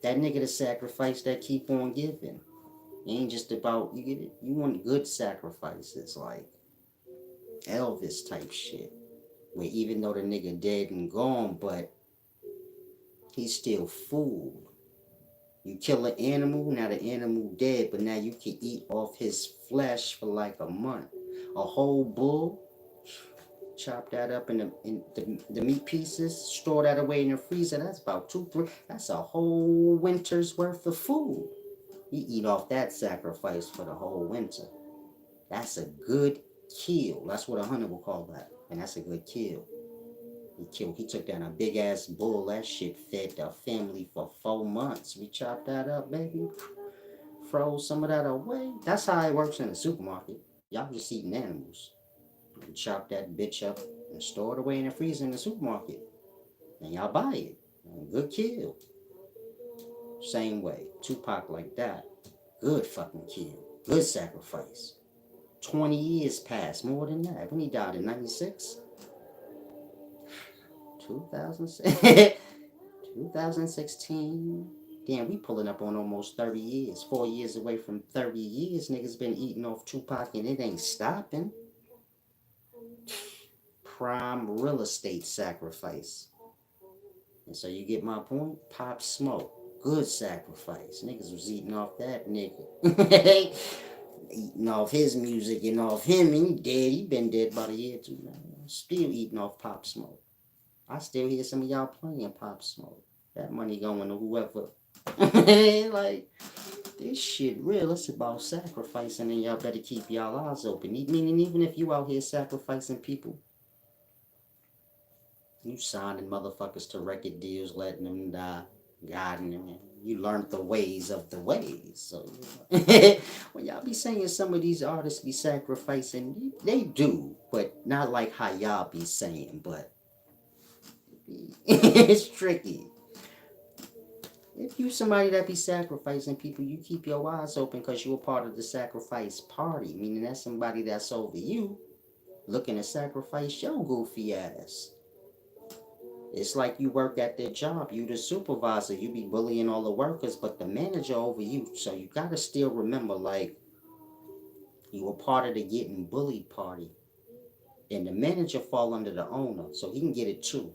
that nigga the sacrifice that keep on giving. It ain't just about you get it. You want good sacrifices like Elvis type shit. Where even though the nigga dead and gone, but he's still food. You kill an animal, now the animal dead, but now you can eat off his flesh for like a month. A whole bull, chop that up in the meat pieces, store that away in the freezer. That's about 2, 3. That's a whole winter's worth of food. You eat off that sacrifice for the whole winter. That's a good kill. That's what a hunter will call that. And that's a good kill. He took down a big ass bull. That shit fed the family for 4 months. We chopped that up, baby. Froze some of that away. That's how it works in the supermarket. Y'all just eating animals. You chop that bitch up and store it away in the freezer in the supermarket. And y'all buy it. Good kill. Same way. Tupac like that. Good fucking kill. Good sacrifice. 20 years passed, more than that. When he died in 96? 2006. 2016. Damn, we pulling up on almost 30 years. 4 years away from 30 years. Niggas been eating off Tupac and it ain't stopping. Prime real estate sacrifice. And so you get my point? Pop Smoke. Good sacrifice. Niggas was eating off that nigga. Eating off his music and off him. And he dead. He been dead about a year or two now. Still eating off Pop Smoke. I still hear some of y'all playing Pop Smoke. That money going to whoever. Like, this shit real. It's about sacrificing, and y'all better keep y'all eyes open. Meaning, even if you out here sacrificing people, you signing motherfuckers to record deals, letting them die, guiding them. You learned the ways of the ways. So when y'all be saying some of these artists be sacrificing, they do, but not like how y'all be saying. But it's tricky. If you somebody that be sacrificing people, you keep your eyes open because you're a part of the sacrifice party. Meaning that's somebody that's over you looking to sacrifice your goofy ass. It's like you work at their job. You the supervisor. You be bullying all the workers, but the manager over you. So you gotta still remember, like, you were part of the getting bullied party. And the manager fall under the owner, so he can get it too.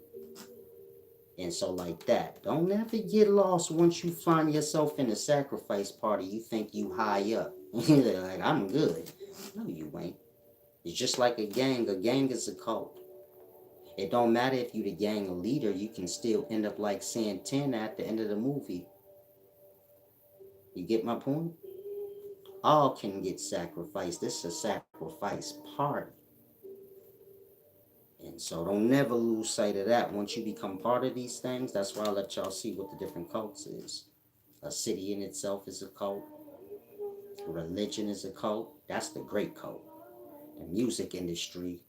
And so like that. Don't ever get lost once you find yourself in a sacrifice party. You think you high up. Like, I'm good. No, you ain't. It's just like a gang. A gang is a cult. It don't matter if you the gang leader, you can still end up like Santana at the end of the movie. You get my point? All can get sacrificed. This is a sacrifice party. And so don't never lose sight of that. Once you become part of these things, that's why I let y'all see what the different cults is. A city in itself is a cult. Religion is a cult. That's the great cult. The music industry.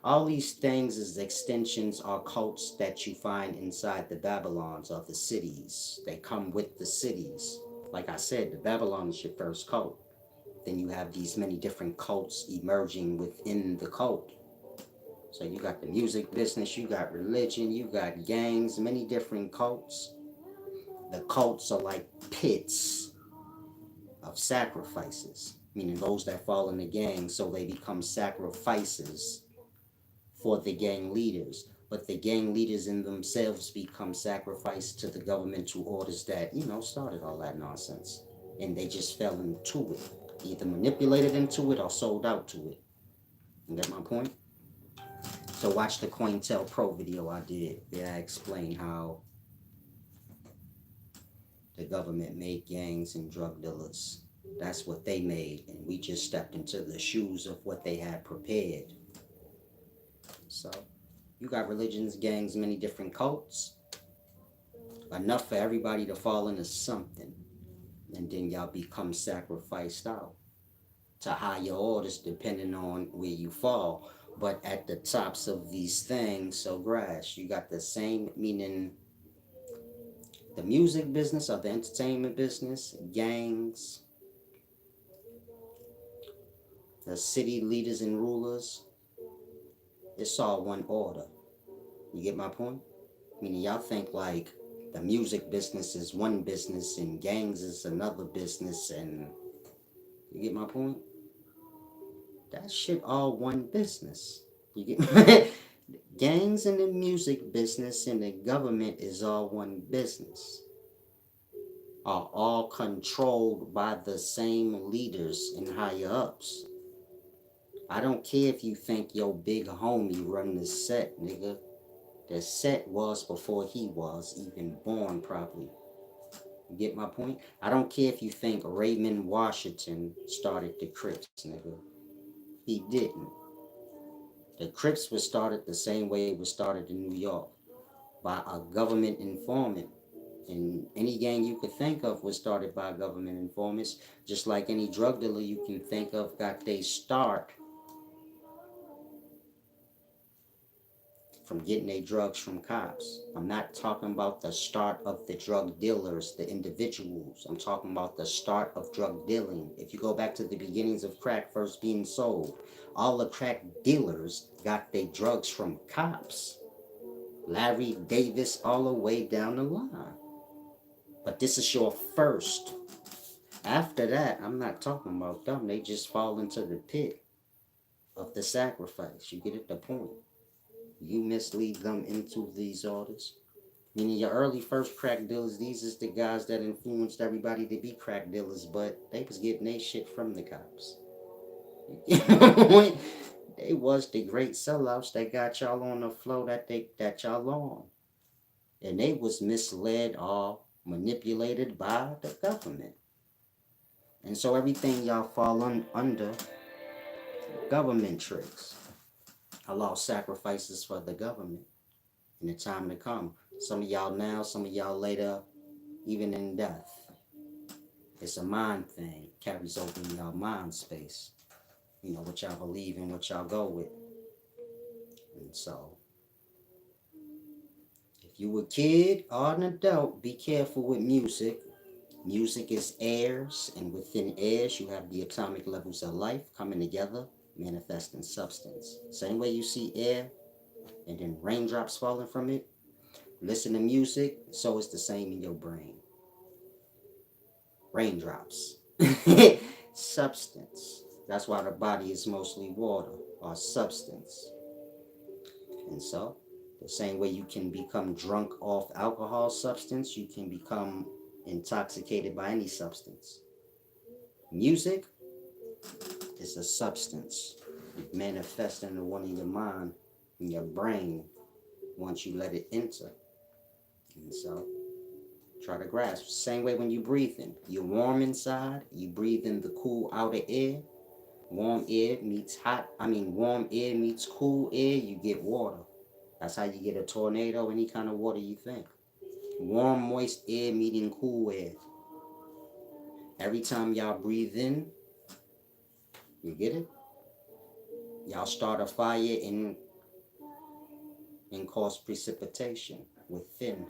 All these things is extensions or cults that you find inside the Babylons of the cities. They come with the cities. Like I said, the Babylon is your first cult. Then you have these many different cults emerging within the cult. So you got the music business, you got religion, you got gangs, many different cults. The cults are like pits of sacrifices, meaning those that fall in the gang, so they become sacrifices for the gang leaders. But the gang leaders in themselves become sacrificed to the governmental orders that, started all that nonsense. And they just fell into it, either manipulated into it or sold out to it. You get my point? So watch the COINTELPRO video I did. Where I explain how the government made gangs and drug dealers. That's what they made, and we just stepped into the shoes of what they had prepared. So you got religions, gangs, many different cults. Enough for everybody to fall into something. And then y'all become sacrificed out to higher orders depending on where you fall. But at the tops of these things, so grass, you got the same, meaning the music business or the entertainment business, gangs, the city leaders and rulers, it's all one order. You get my point? Meaning y'all think like the music business is one business and gangs is another business, and you get my point? That shit all one business. You get gangs and the music business and the government is all one business. Are all controlled by the same leaders and higher ups. I don't care if you think your big homie run the set, nigga. The set was before he was even born properly. You get my point? I don't care if you think Raymond Washington started the Crips, nigga. He didn't. The Crips was started the same way it was started in New York, by a government informant. And any gang you could think of was started by government informants, just like any drug dealer you can think of got their start from getting their drugs from cops. I'm not talking about the start of the drug dealers, the individuals. I'm talking about the start of drug dealing. If you go back to the beginnings of crack first being sold, all the crack dealers got their drugs from cops. Larry Davis all the way down the line. But this is your first. After that, I'm not talking about them. They just fall into the pit of the sacrifice. You get at the point. You mislead them into these orders. Meaning your early first crack dealers, these is the guys that influenced everybody to be crack dealers, but they was getting their shit from the cops. They was the great sellouts that got y'all on the flow that y'all on. And they was misled or manipulated by the government. And so everything y'all fall under government tricks. Allow sacrifices for the government in the time to come. Some of y'all now, some of y'all later, even in death. It's a mind thing. Carries over in y'all mind space. You know, what y'all believe in, what y'all go with. And so, if you a kid or an adult, be careful with music. Music is airs, and within airs, you have the atomic levels of life coming together, manifesting substance. Same way you see air, and then raindrops falling from it. Listen to music, so it's the same in your brain. Raindrops. Substance. That's why the body is mostly water or substance. And so, the same way you can become drunk off alcohol substance, you can become intoxicated by any substance. Music is a substance. It manifests into one in your mind, in your brain, once you let it enter. And so, try to grasp. Same way when you breathe in. You're warm inside, you breathe in the cool outer air. Warm air meets cool air, you get water. That's how you get a tornado, any kind of water you think. Warm, moist air meeting cool air. Every time y'all breathe in, you get it? Y'all start a fire and cause precipitation within.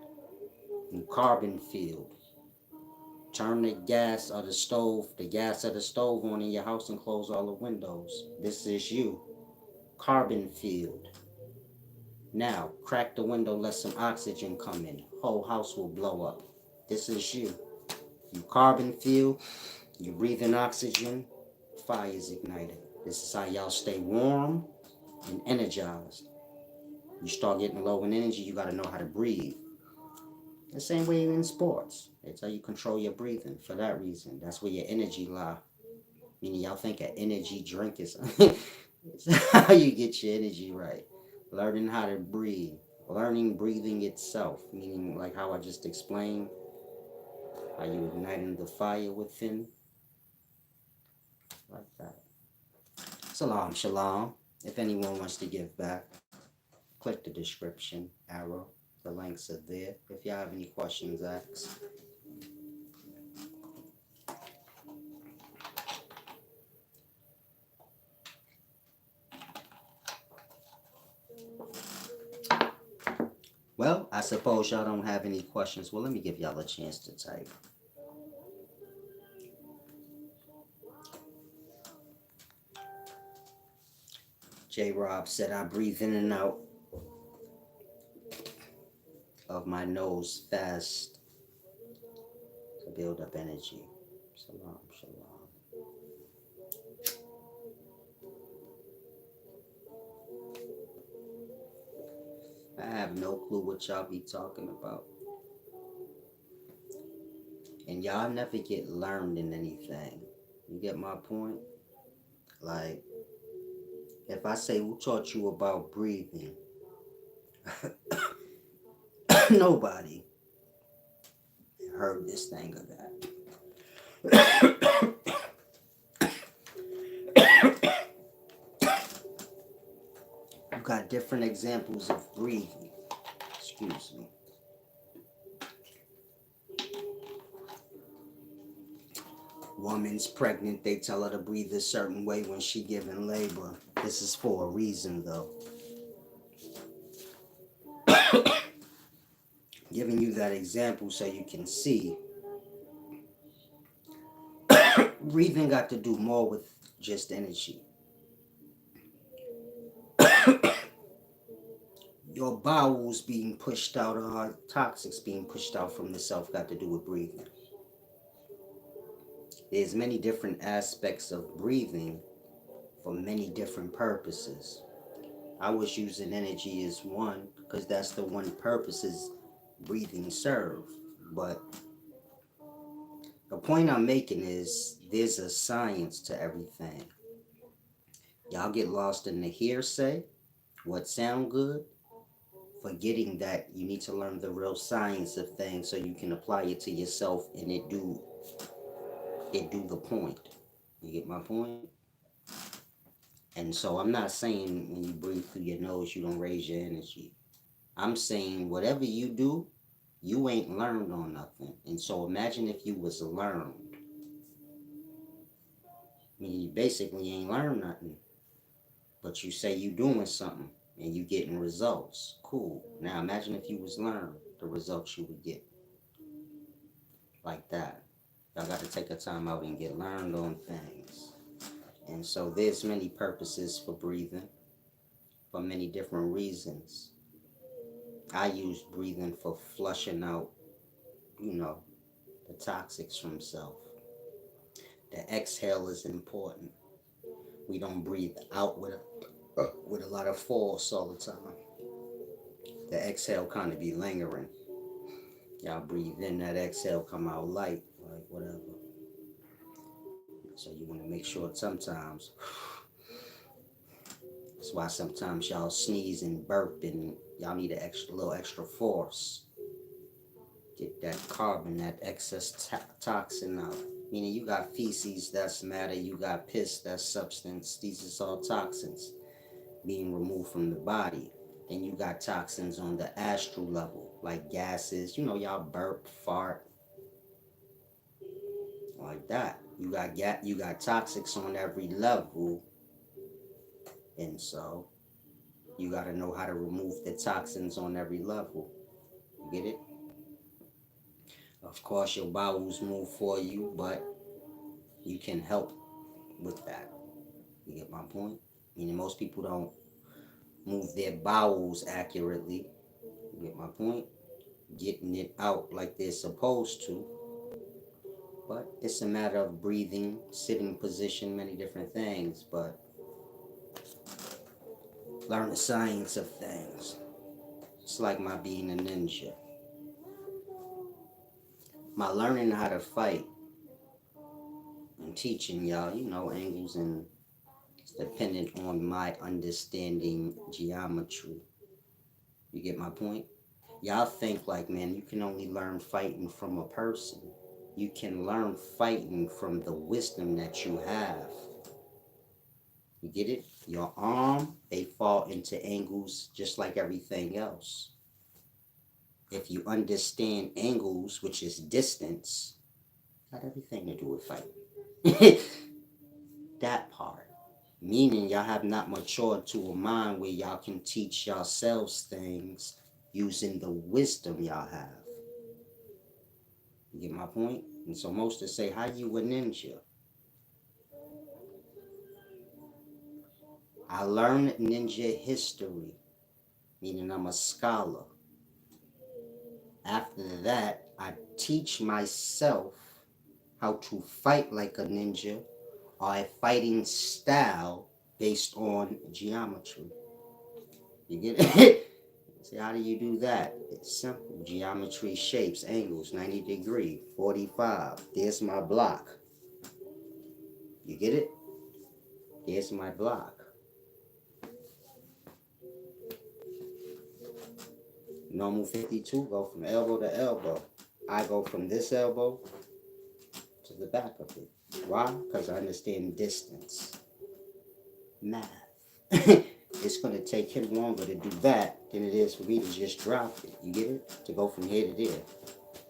In carbon field. Turn the gas of the stove on in your house and close all the windows. This is you. Carbon field. Now, crack the window, let some oxygen come in. Whole house will blow up. This is you. You carbon field, you breathe in oxygen, fire is ignited. This is how y'all stay warm and energized. You start getting low in energy, you gotta know how to breathe. The same way in sports. It's how you control your breathing for that reason. That's where your energy lie. Meaning y'all think an energy drink is it's how you get your energy right. Learning how to breathe. Learning breathing itself. Meaning like how I just explained. How you igniting the fire within. Like that. Salam, shalom. If anyone wants to give back, click the description arrow. The links are there. If y'all have any questions, ask. Well, I suppose y'all don't have any questions. Well, let me give y'all a chance to type. J Rob said I breathe in and out of my nose fast to build up energy. Shalom, shalom. I have no clue what y'all be talking about. And y'all never get learned in anything. You get my point? Like, if I say, who taught you about breathing? Nobody heard this thing or that. You got different examples of breathing. Excuse me. Woman's pregnant, they tell her to breathe a certain way when she giving labor. This is for a reason, though. Giving you that example so you can see. Breathing got to do more with just energy. Your bowels being pushed out or toxics being pushed out from the self got to do with breathing. There's many different aspects of breathing for many different purposes. I was using energy as one because that's the one purposes breathing serve. But the point I'm making is there's a science to everything. Y'all get lost in the hearsay, what sound good, forgetting that you need to learn the real science of things so you can apply it to yourself and it do the point. You get my point? And so I'm not saying when you breathe through your nose you don't raise your energy. I'm saying whatever you do, you ain't learned on nothing. And so imagine if you was learned. I mean, you basically ain't learned nothing. But you say you doing something and you getting results. Cool. Now imagine if you was learned, the results you would get. Like that. Y'all got to take a time out and get learned on things. And so there's many purposes for breathing for many different reasons. I use breathing for flushing out, the toxics from self. The exhale is important. We don't breathe out with a lot of force all the time. The exhale kind of be lingering. Y'all breathe in, that exhale come out light, like whatever. So you want to make sure sometimes. That's why sometimes y'all sneeze and burp and y'all need a little extra force. Get that carbon, that excess toxin out. Meaning you got feces, that's matter. You got piss, that's substance. These are all toxins being removed from the body. And you got toxins on the astral level, like gases. Y'all burp, fart, like that. You got toxics on every level, and so you got to know how to remove the toxins on every level. You get it? Of course, your bowels move for you, but you can help with that. You get my point? Meaning most people don't move their bowels accurately. You get my point? Getting it out like they're supposed to. But it's a matter of breathing, sitting position, many different things. But learn the science of things. It's like my being a ninja. My learning how to fight and teaching y'all, angles, and it's dependent on my understanding geometry. You get my point? Y'all think like, man, you can only learn fighting from a person. You can learn fighting from the wisdom that you have. You get it? Your arm, they fall into angles just like everything else. If you understand angles, which is distance, got everything to do with fighting. That part. Meaning y'all have not matured to a mind where y'all can teach yourselves things using the wisdom y'all have. You get my point? And so most will say, how you a ninja? I learned ninja history, meaning I'm a scholar. After that, I teach myself how to fight like a ninja or a fighting style based on geometry. You get it? See, how do you do that? It's simple. Geometry, shapes, angles, 90 degree, 45. There's my block. You get it? There's my block. Normal 52, go from elbow to elbow. I go from this elbow to the back of it. Why? Because I understand distance. Math. It's going to take him longer to do that than it is for me to just drop it. You get it? To go from here to there.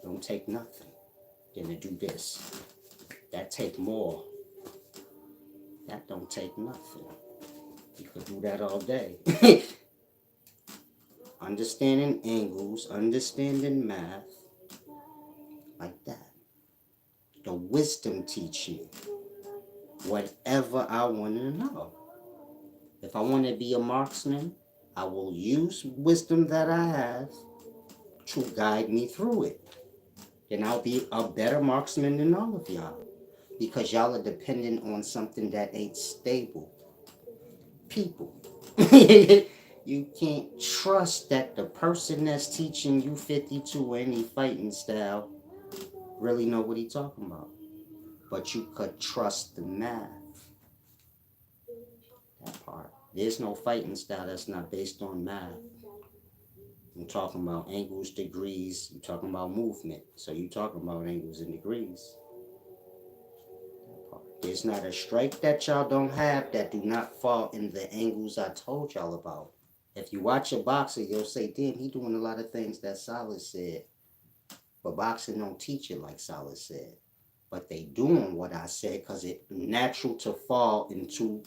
Don't take nothing than to do this. That take more. That don't take nothing. You could do that all day. Understanding angles, understanding math, like that. The wisdom teach me whatever I want to know. If I want to be a marksman, I will use wisdom that I have to guide me through it. Then I'll be a better marksman than all of y'all. Because y'all are dependent on something that ain't stable. People. You can't trust that the person that's teaching you 52 any fighting style really know what he talking about. But you could trust the math. That part. There's no fighting style that's not based on math. I'm talking about angles, degrees. I'm talking about movement. So you talking about angles and degrees. There's not a strike that y'all don't have that do not fall in the angles I told y'all about. If you watch a boxer, you'll say, damn, he doing a lot of things that Solid said. But boxing don't teach it like Solid said. But they doing what I said because it's natural to fall into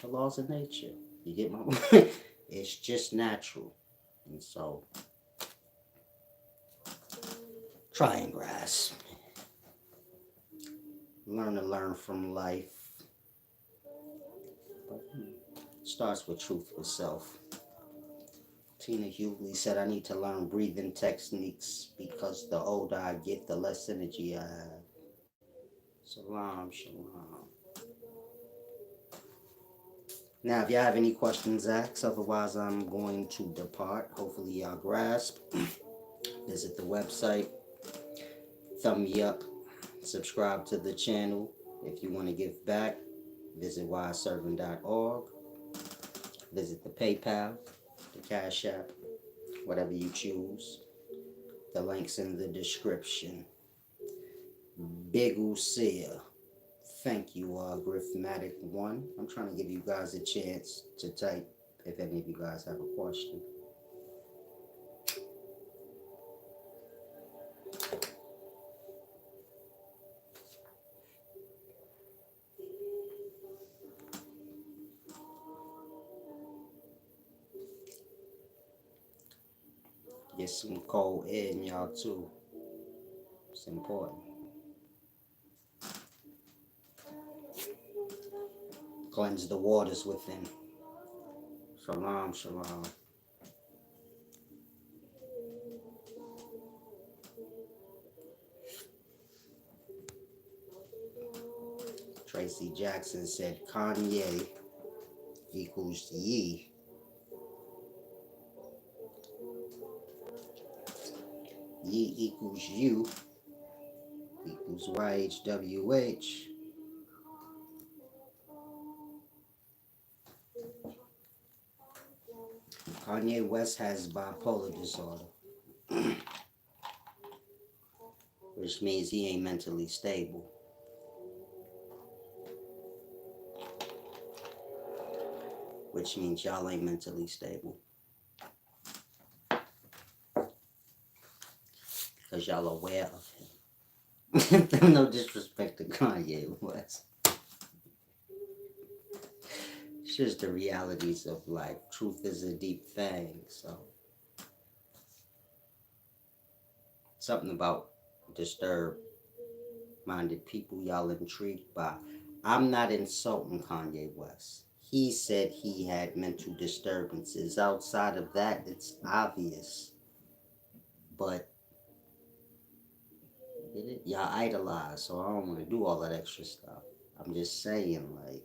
the laws of nature. You get my point? It's just natural. And so, try and grasp. Learn to learn from life. But it starts with truth with self. Tina Hughley said, I need to learn breathing techniques because the older I get, the less energy I have. Salam, shalom. Now, if y'all have any questions, ask. Otherwise, I'm going to depart. Hopefully, y'all grasp. Visit the website. Thumb me up. Subscribe to the channel. If you want to give back, visit wiseservant.org. Visit the PayPal, the Cash App, whatever you choose. The link's in the description. Big Usia. Thank you, Griffmatic One. I'm trying to give you guys a chance to type if any of you guys have a question. Get some cold air in y'all too. It's important. Cleanse the waters within. Shalom, shalom. Tracy Jackson said Kanye equals ye. Ye equals you equals YHWH. Kanye West has bipolar disorder, which means he ain't mentally stable. Which means y'all ain't mentally stable. Because y'all aware of him. No disrespect to Kanye West. It's just the realities of life. Truth is a deep thing, so. Something about disturbed minded people y'all intrigued by. I'm not insulting Kanye West. He said he had mental disturbances. Outside of that, it's obvious. But y'all idolize, so I don't want to do all that extra stuff. I'm just saying, like,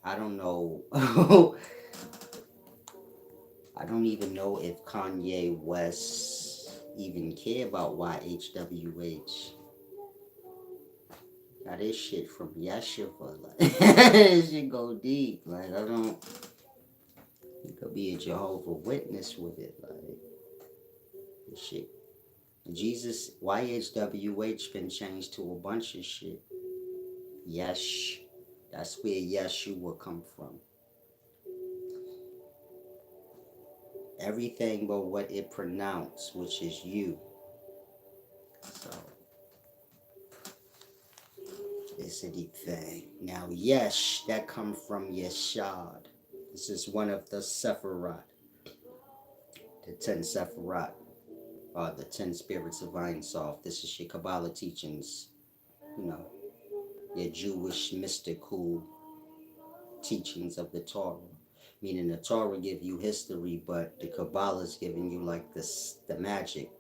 I don't know. I don't even know if Kanye West even care about YHWH. Got this shit from Yeshiva. Like, this shit go deep. Like, I don't. You could be a Jehovah Witness with it. Like, this shit. Jesus, YHWH been changed to a bunch of shit. Yesh. That's where Yeshua come from. Everything but what it pronounced, which is you. So, it's a deep thing. Now, Yesh, that come from Yeshad. This is one of the Sephirat. The 10 Sephirat. The 10 spirits of Ein Sof. This is your Kabbalah teachings. You know, your Jewish mystical teachings of the Torah. Meaning the Torah give you history, but the Kabbalah is giving you like this, the magic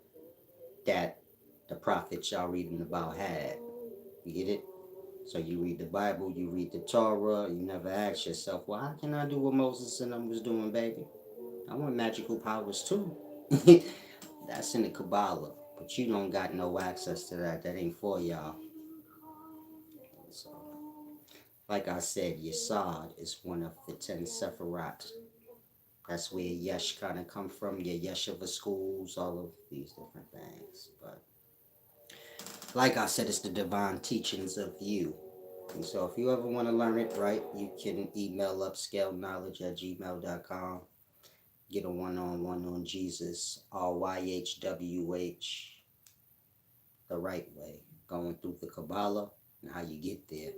that the prophets y'all reading about had. You get it? So you read the Bible, you read the Torah, you never ask yourself, well, how can I do what Moses and them was doing, baby? I want magical powers too. That's in the Kabbalah. But you don't got no access to that. That ain't for y'all. So, like I said, Yesod is one of the 10 Sephirat. That's where Yesh kind of come from, your Yeshiva schools, all of these different things. But like I said, it's the divine teachings of you. And so if you ever want to learn it, right, you can email upscaleknowledge@gmail.com. Get a one-on-one on Jesus, RYHWH, the right way, going through the Kabbalah and how you get there.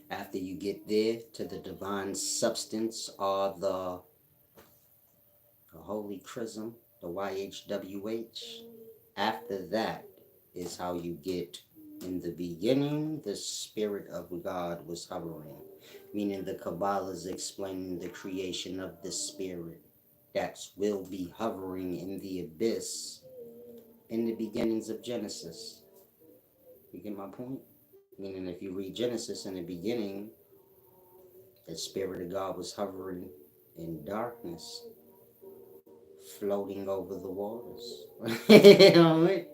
After you get there to the divine substance or the holy chrism, the YHWH, after that is how you get in the beginning, the Spirit of God was hovering, meaning the Kabbalah is explaining the creation of the Spirit that will be hovering in the abyss in the beginnings of Genesis. You get my point? Meaning, if you read Genesis in the beginning, the Spirit of God was hovering in darkness, floating over the waters. You know what I mean?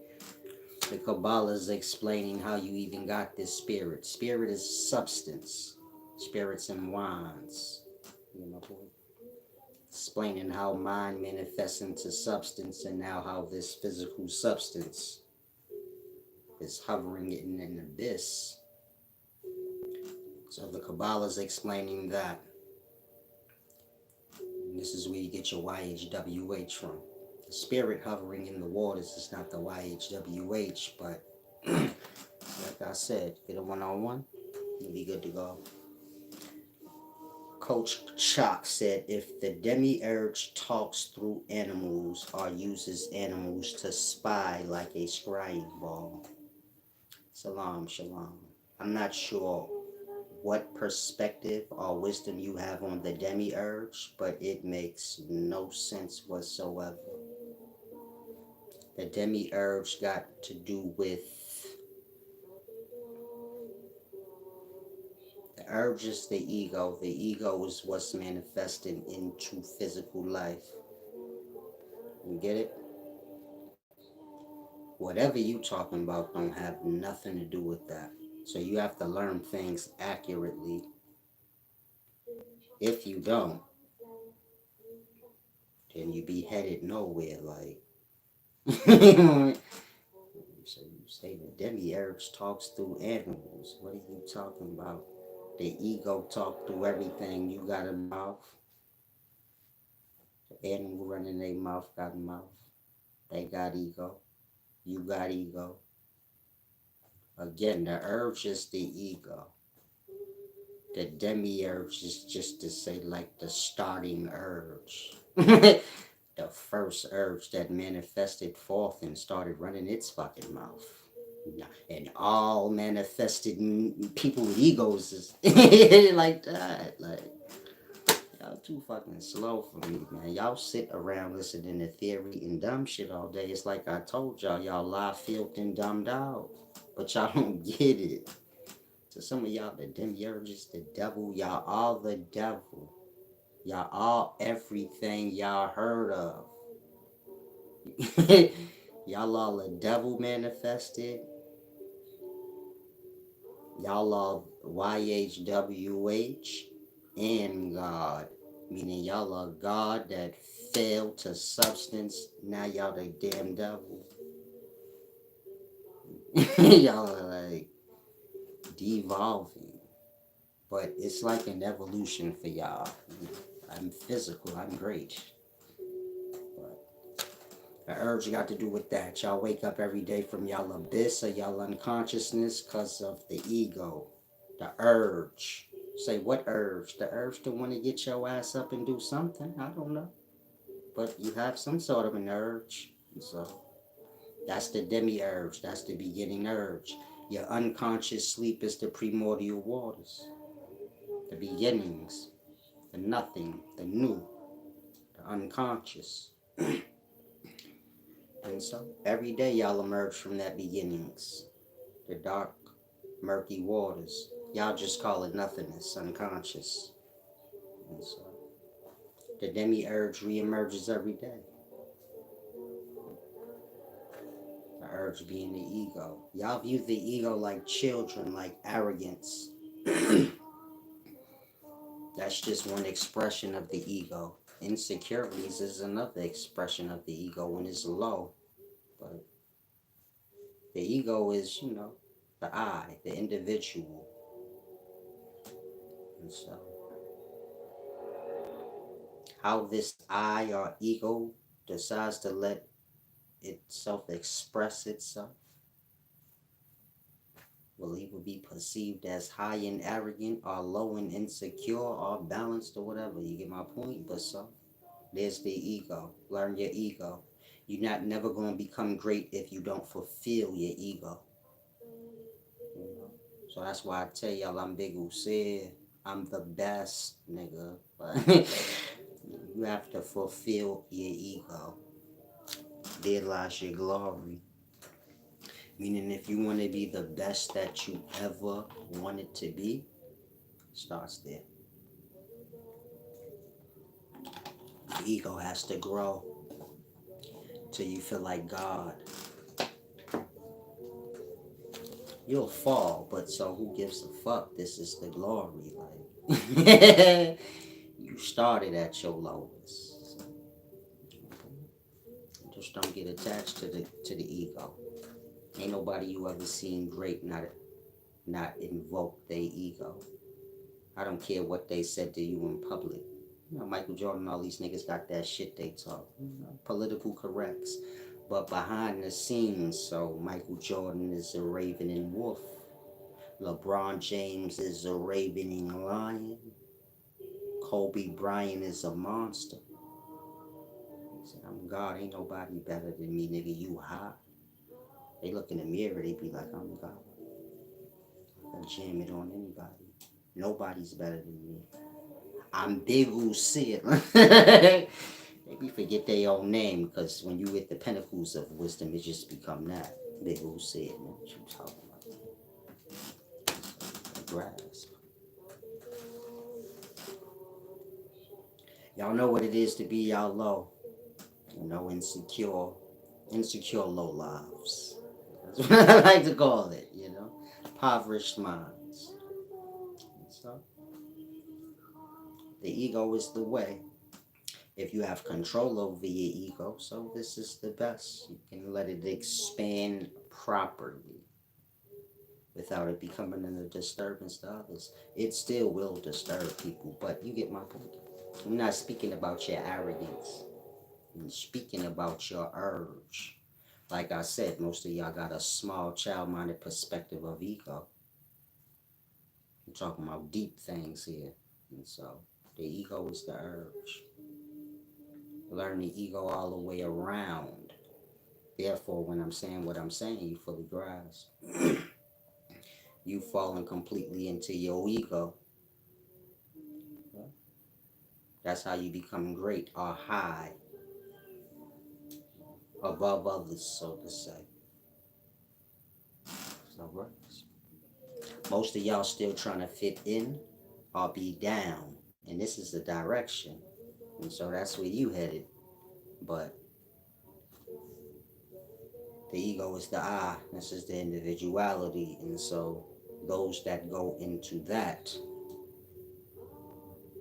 The Kabbalah is explaining how you even got this spirit. Spirit is substance. Spirits and wands. You know, explaining how mind manifests into substance and now how this physical substance is hovering in an abyss. So the Kabbalah is explaining that. And this is where you get your YHWH from. The spirit hovering in the waters is not the YHWH, but like I said, get a one-on-one, you'll be good to go. Coach Chalk said if the demiurge talks through animals or uses animals to spy like a scrying ball. Salam, shalom. I'm not sure what perspective or wisdom you have on the demiurge, but it makes no sense whatsoever. The demiurge got to do with the urge is the ego. The ego is what's manifesting into physical life. You get it? Whatever you talking about don't have nothing to do with that. So you have to learn things accurately. If you don't, then you be headed nowhere. Like, so you say the demiurge talks through animals. What are you talking about? The ego talk through everything. You got a mouth. The animal running their mouth got a mouth. They got ego. You got ego. Again, the urge is the ego. The demiurge is just to say like the starting urge. The first urge that manifested forth and started running its fucking mouth. And all manifested people with egos is like that. Like, y'all too fucking slow for me, man. Y'all sit around listening to theory and dumb shit all day. It's like I told y'all, y'all lie, filth, and dumbed out. But y'all don't get it. To some of y'all, the demiurges, the devil, y'all all the devil. Y'all all everything y'all heard of. Y'all all the devil manifested. Y'all are YHWH and God. Meaning y'all are God that fell to substance. Now y'all the damn devil. Y'all are like devolving. But it's like an evolution for y'all. I'm physical, I'm great. But the urge got to do with that. Y'all wake up every day from y'all abyss or y'all unconsciousness because of the ego. The urge. Say what urge? The urge to want to get your ass up and do something. I don't know. But you have some sort of an urge. So that's the demiurge. That's the beginning urge. Your unconscious sleep is the primordial waters. The beginnings. The nothing. The new. The unconscious. And so every day y'all emerge from that beginnings. The dark, murky waters. Y'all just call it nothingness, unconscious. And so the demiurge reemerges every day. The urge being the ego. Y'all view the ego like children, like arrogance. That's just one expression of the ego. Insecurities is another expression of the ego when it's low. But the ego is, the I, the individual. And so, how this I or ego decides to let itself express itself will either be perceived as high and arrogant or low and insecure or balanced or whatever. You get my point? But so there's the ego. Learn your ego. You're not never gonna become great if you don't fulfill your ego. You know? So that's why I tell y'all I'm Big Usaid. I'm the best, nigga. But you have to fulfill your ego. There lies your glory. Meaning if you want to be the best that you ever wanted to be, starts there. The ego has to grow till you feel like God. You'll fall, but so who gives a fuck? This is the glory. Like you started at your lowest. So, just don't get attached to the ego. Ain't nobody you ever seen great not invoke their ego. I don't care what they said to you in public. Michael Jordan, all these niggas got that shit they talk. Political corrects. But behind the scenes, so Michael Jordan is a ravening wolf. LeBron James is a ravening lion. Kobe Bryant is a monster. He said, I'm God, ain't nobody better than me, nigga, you hot. They look in the mirror, they be like, I'm God. I can jam it on anybody. Nobody's better than me. I'm Big Usaid. Maybe forget their own name because when you hit the pinnacles of wisdom, it just become that. Big Usaid, man. What you talking about? Grasp. Y'all know what it is to be y'all low. Insecure low lives. That's what I like to call it, impoverished minds. So, the ego is the way. If you have control over your ego, so this is the best. You can let it expand properly without it becoming a disturbance to others. It still will disturb people, but you get my point. I'm not speaking about your arrogance. I'm speaking about your urge. Like I said, most of y'all got a small child-minded perspective of ego. I'm talking about deep things here. And so the ego is the urge. Learn the ego all the way around. Therefore, when I'm saying what I'm saying, you fully grasp. You falling completely into your ego. That's how you become great or high above others, so to say. So, right. Most of y'all still trying to fit in or be down, and this is the direction, and so that's where you headed. But the ego is the I. This is the individuality, and so those that go into that,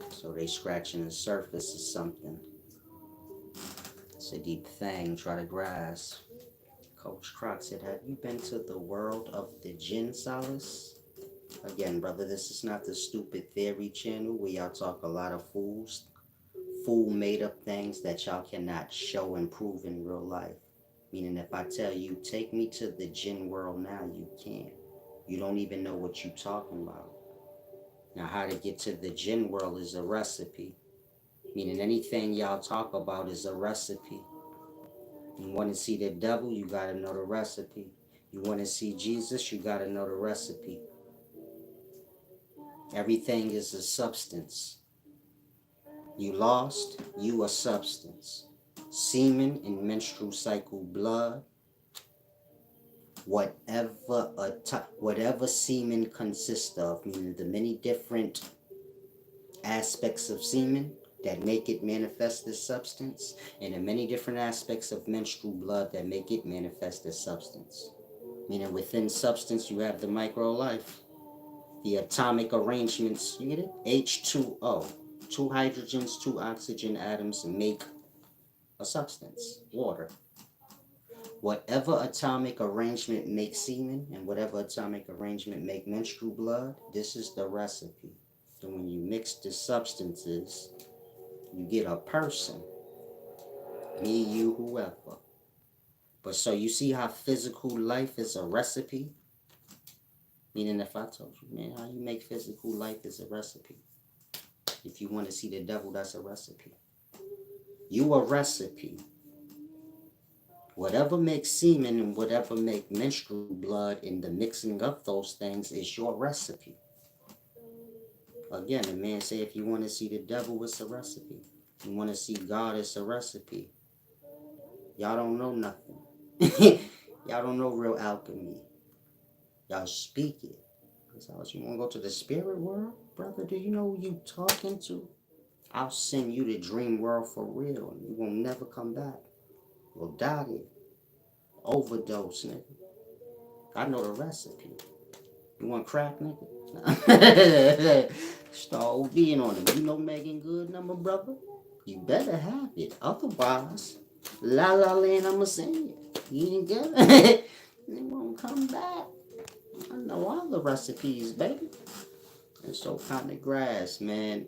so they scratching the surface of something. It's a deep thing. Try to grasp. Coach Croc said, "Have you been to the world of the Jinn, Solace?" Again, brother, this is not the stupid theory channel where y'all talk a lot of fool made up things that y'all cannot show and prove in real life. Meaning, if I tell you, take me to the Jinn world now, you can't. You don't even know what you're talking about. Now, how to get to the Jinn world is a recipe. Meaning, anything y'all talk about is a recipe. You want to see the devil, you got to know the recipe. You want to see Jesus, you got to know the recipe. Everything is a substance. You lost, you a substance. Semen and menstrual cycle blood, whatever semen consists of, meaning the many different aspects of semen that make it manifest as substance, and the many different aspects of menstrual blood that make it manifest as substance. Meaning within substance you have the micro life, the atomic arrangements, you get it? H2O. Two hydrogens, two oxygen atoms make a substance, water. Whatever atomic arrangement makes semen and whatever atomic arrangement make menstrual blood, this is the recipe. So when you mix the substances, you get a person. Me, you, whoever. But so you see how physical life is a recipe? Meaning if I told you, man, how you make physical life is a recipe. If you want to see the devil, that's a recipe. You a recipe. Whatever makes semen and whatever make menstrual blood in the mixing of those things is your recipe. Again, the man say if you want to see the devil, it's a recipe. You want to see God, it's a recipe. Y'all don't know nothing. Y'all don't know real alchemy. Y'all speak it. You want to go to the spirit world? Brother, do you know who you talking to? I'll send you the dream world for real. You will never come back. You'll die there. Overdose, nigga. I know the recipe. You want crack, nigga? Start ODing on him. You know Megan Good number, brother? You better have it. Otherwise, La La Land, I'ma send you. You ain't get it. They won't come back. I know all the recipes, baby. And so kind of grass, man.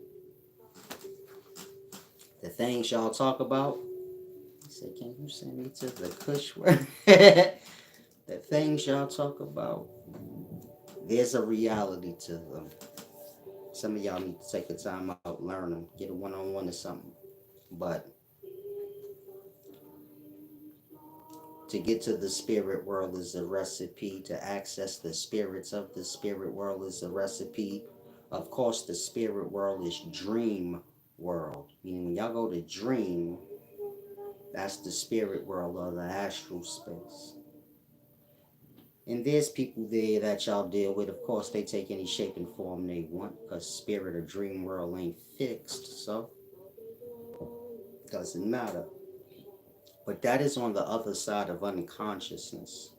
The things y'all talk about. He said, can you send me to the Kush world? The things y'all talk about, there's a reality to them. Some of y'all need to take the time out, learn them, get a one-on-one or something. But to get to the spirit world is a recipe. To access the spirits of the spirit world is a recipe. Of course, the spirit world is dream world. Meaning when y'all go to dream, that's the spirit world or the astral space. And there's people there that y'all deal with. Of course, they take any shape and form they want because spirit or dream world ain't fixed. So, it doesn't matter. But that is on the other side of unconsciousness.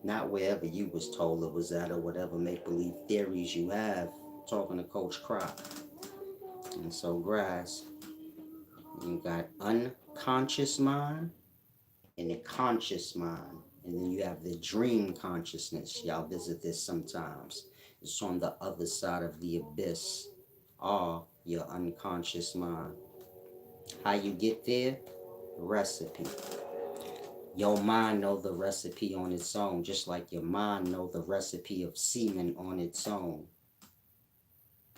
Not wherever you was told it was at or whatever make-believe theories you have. Talking to Coach Croc. And so, grass, you got unconscious mind and the conscious mind. And then you have the dream consciousness. Y'all visit this sometimes. It's on the other side of the abyss, or your unconscious mind. How you get there? Recipe. Your mind know the recipe on its own, just like your mind know the recipe of semen on its own.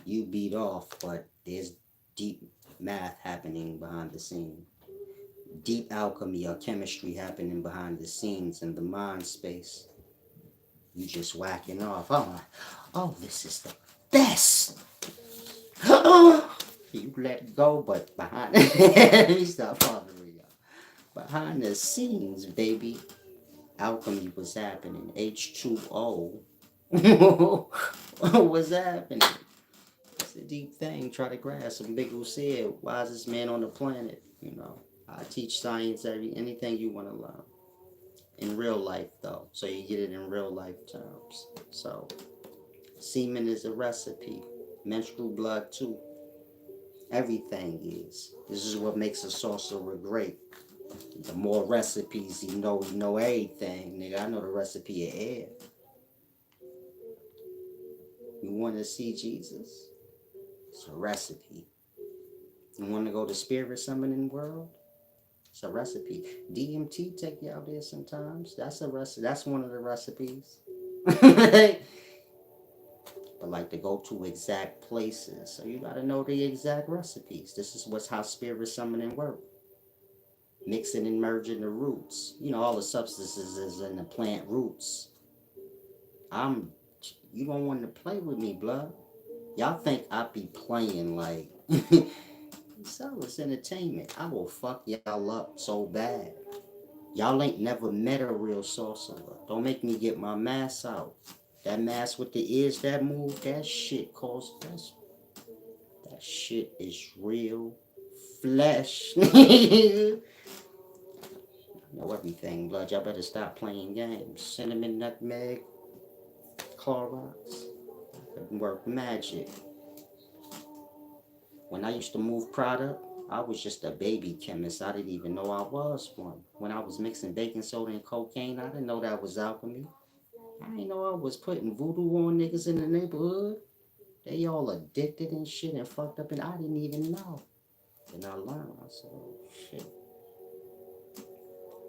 You beat off, but there's deep math happening behind the scene. Deep alchemy or chemistry happening behind the scenes in the mind space. You just whacking off. Oh, this is the best. You let go, but behind let me stop bothering y'all. Behind the scenes, baby, alchemy was happening. H2O was happening. It's a deep thing. Try to grasp. Some big who said, wisest man on the planet. You know, I teach science, anything you want to learn. In real life, though. So you get it in real life terms. So, semen is a recipe. Menstrual blood, too. Everything is. This is what makes a sorcerer great. The more recipes you know everything. Nigga, I know the recipe of air. You want to see Jesus? It's a recipe. You want to go to spirit summoning world? It's a recipe. DMT take you out there sometimes. That's a recipe. That's one of the recipes. But like to go to exact places. So you gotta know the exact recipes. This is what's how spirit summoning work. Mixing and merging the roots. You know, all the substances is in the plant roots. You don't want to play with me, blood. Y'all think I be playing like so it's entertainment. I will fuck y'all up so bad. Y'all ain't never met a real sorcerer. Don't make me get my mask out. That mask with the ears that move, that shit costs that shit is real flesh. I know everything, blood. Y'all better stop playing games. Cinnamon, nutmeg, Clorox. Couldn't work magic. When I used to move product, I was just a baby chemist. I didn't even know I was one. When I was mixing baking soda and cocaine, I didn't know that was alchemy. I didn't know I was putting voodoo on niggas in the neighborhood. They all addicted and shit and fucked up, and I didn't even know. Then I learned. I said, oh shit.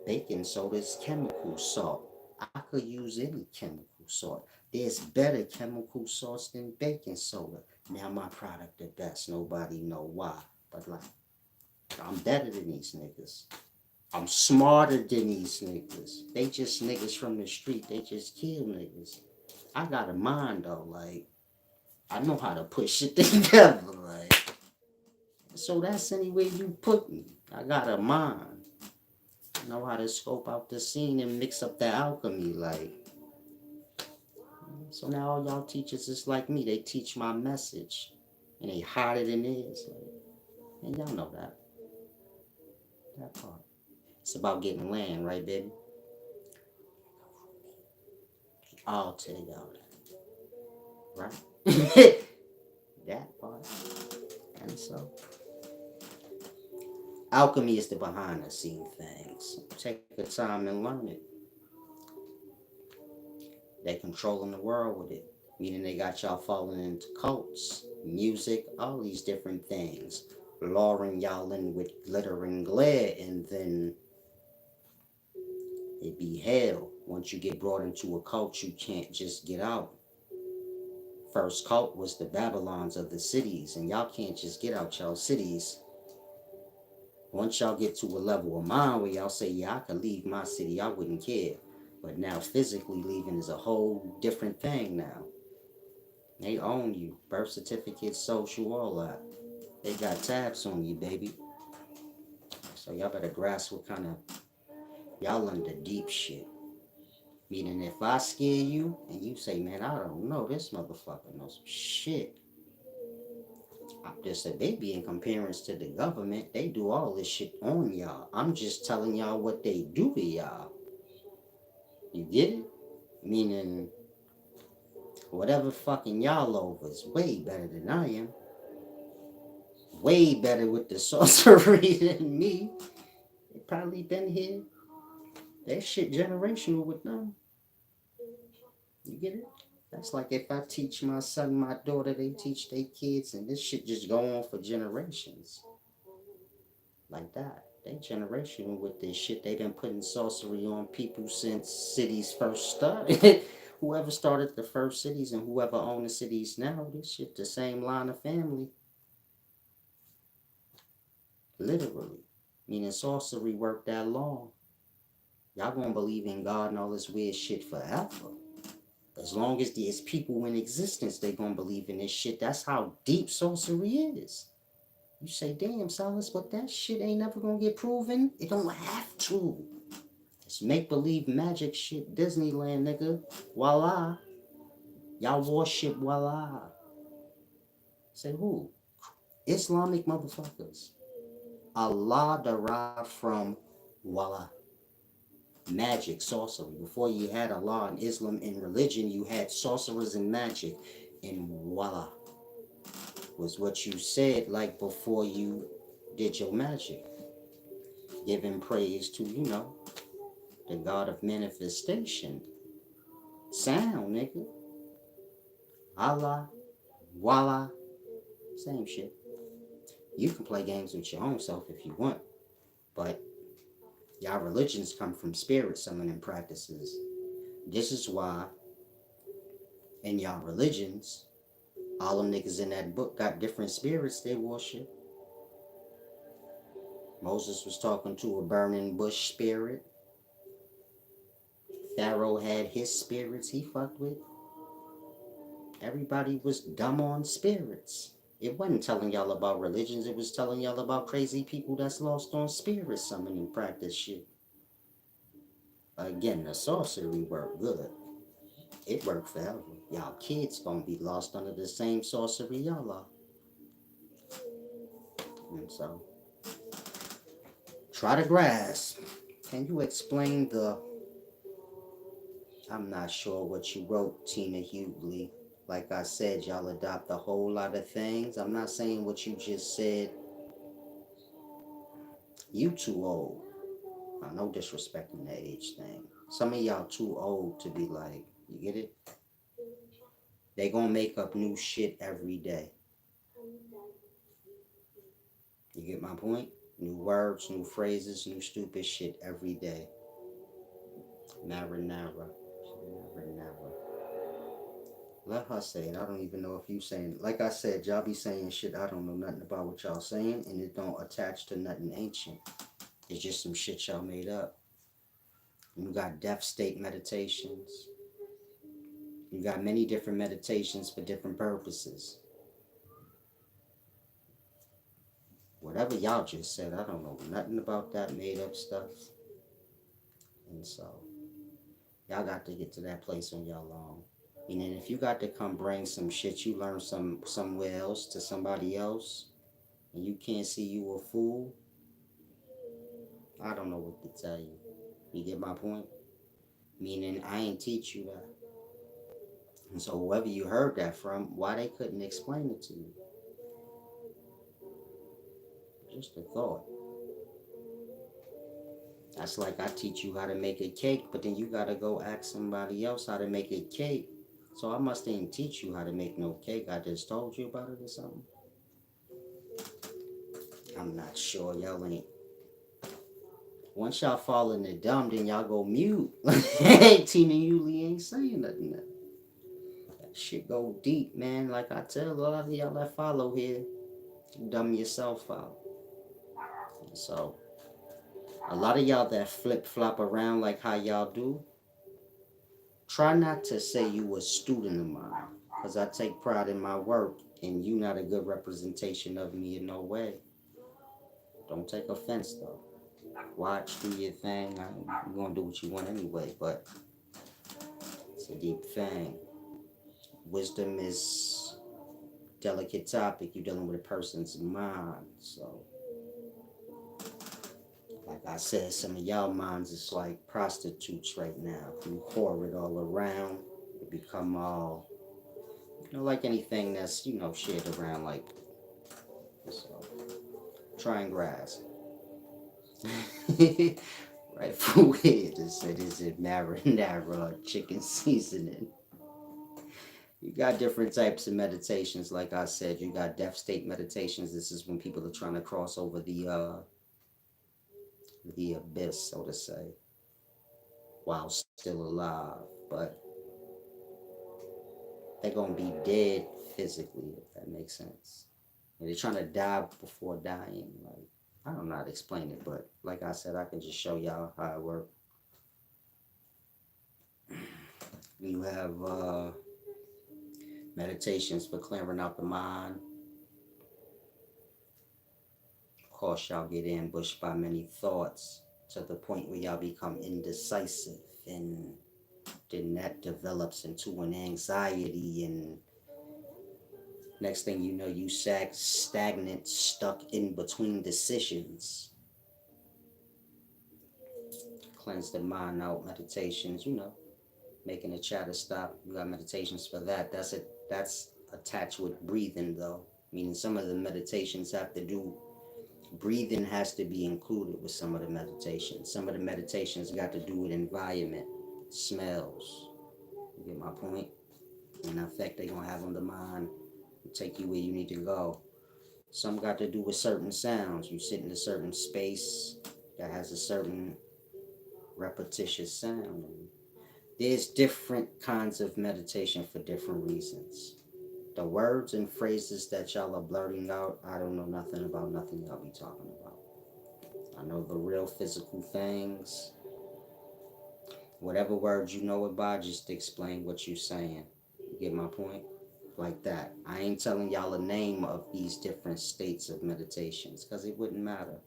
Baking soda is chemical salt. I could use any chemical salt. There's better chemical salts than baking soda. Now my product the best. Nobody know why. But like, I'm better than these niggas. I'm smarter than these niggas. They just niggas from the street. They just kill niggas. I got a mind though. Like, I know how to put shit together. Like, so that's any way you put me. I got a mind. I know how to scope out the scene and mix up the alchemy. Like, so now all y'all teachers is like me. They teach my message. And they hotter than this. Like, and y'all know that. That part. It's about getting land, right, baby? I'll tell y'all that. Right? That part. And so, alchemy is the behind the scene things. Take the time and learn it. They controlling the world with it. Meaning they got y'all falling into cults, music, all these different things. Luring y'all in with glitter and glare, and then it be hell. Once you get brought into a cult, you can't just get out. First cult was the Babylons of the cities, and y'all can't just get out y'all cities. Once y'all get to a level of mind where y'all say, yeah, I could leave my city, I wouldn't care. But now physically leaving is a whole different thing now. They own you. Birth certificate, social, all that. They got tabs on you, baby. So y'all better grasp what kind of, y'all under deep shit. Meaning if I scare you and you say, man, I don't know, this motherfucker knows some shit. I'm just a baby in comparison to the government. They do all this shit on y'all. I'm just telling y'all what they do to y'all. You get it? Meaning, whatever fucking y'all over is way better than I am. Way better with the sorcery than me. They probably been here. That shit generational with them. You get it? That's like if I teach my son, my daughter, they teach their kids, and this shit just go on for generations. Like that. They generational with this shit. They been putting sorcery on people since cities first started. Whoever started the first cities and whoever owned the cities now, this shit the same line of family. Literally. Meaning sorcery worked that long. Y'all gonna believe in God and all this weird shit forever. As long as there's people in existence, they gonna believe in this shit. That's how deep sorcery is. You say, damn, Silas, but that shit ain't never gonna get proven. It don't have to. It's make-believe magic shit, Disneyland, nigga. Voila. Y'all worship voila. Say who? Islamic motherfuckers. Allah derived from voila. Magic, sorcery. Before you had Allah and Islam in religion, you had sorcerers and magic. And voila. Was what you said like before you did your magic. Giving praise to, the God of manifestation. Sound, nigga. Allah, voila, same shit. You can play games with your own self if you want, but y'all religions come from spirit summoning practices. This is why in y'all religions, all them niggas in that book got different spirits they worship. Moses was talking to a burning bush spirit. Pharaoh had his spirits he fucked with. Everybody was dumb on spirits. It wasn't telling y'all about religions, it was telling y'all about crazy people that's lost on spirit summoning practice shit. Again, the sorcery worked good. It worked forever. Y'all kids gonna be lost under the same sorcery y'all are. And so, try to grasp. Can you explain the... I'm not sure what you wrote, Tina Hughley. Like I said, y'all adopt a whole lot of things. I'm not saying what you just said. You too old. No disrespecting the age thing. Some of y'all too old to be like, you get it? They gonna make up new shit every day. You get my point? New words, new phrases, new stupid shit every day. Marinara. Marinara. Let her say it. I don't even know if you saying it. Like I said, y'all be saying shit I don't know nothing about what y'all saying, and it don't attach to nothing ancient. It's just some shit y'all made up. You got death state meditations. You got many different meditations for different purposes. Whatever y'all just said, I don't know nothing about that made up stuff. And so, y'all got to get to that place on y'all own. And then if you got to come bring some shit you learned somewhere else to somebody else, and you can't see you a fool, I don't know what to tell you. You get my point? Meaning I ain't teach you that. And so whoever you heard that from, why they couldn't explain it to you? Just a thought. That's like I teach you how to make a cake, but then you gotta go ask somebody else how to make a cake. So I must didn't teach you how to make no cake. I just told you about it or something. I'm not sure. Y'all ain't. Once y'all fall in the dumb, then y'all go mute. Tina Yuli ain't saying nothing. That shit go deep, man. Like I tell a lot of y'all that follow here, dumb yourself out. And so, a lot of y'all that flip flop around like how y'all do, try not to say you a student of mine, because I take pride in my work, and you not a good representation of me in no way. Don't take offense though. Watch, do your thing. You're gonna do what you want anyway, but it's a deep thing. Wisdom is a delicate topic. You're dealing with a person's mind, so like I said, some of y'all minds is like prostitutes right now. You whore it all around. You become all, like anything that's, shared around like, so. Try and grasp. Right, for weird to say, is it marinara chicken seasoning? You got different types of meditations, like I said. You got death state meditations. This is when people are trying to cross over the abyss, so to say, while still alive. But they're gonna be dead physically, if that makes sense. And they're trying to die before dying. Like, I don't know how to explain it, but like I said, I can just show y'all how it works. You have meditations for clearing out the mind. Of course, y'all get ambushed by many thoughts to the point where y'all become indecisive, and then that develops into an anxiety, and next thing you know, you stagnant, stuck in between decisions. Cleanse the mind out, meditations, making the chatter stop. You got meditations for that. That's attached with breathing though. Meaning some of the meditations have to do breathing has to be included with some of the meditations. Some of the meditations got to do with environment, smells. You get my point? And the effect they gonna have on the mind, take you where you need to go. Some got to do with certain sounds. You sit in a certain space that has a certain repetitious sound. There's different kinds of meditation for different reasons. The words and phrases that y'all are blurting out, I don't know nothing about nothing y'all be talking about. I know the real physical things. Whatever words you know about, just explain what you're saying. You get my point? Like that. I ain't telling y'all a name of these different states of meditations because it wouldn't matter.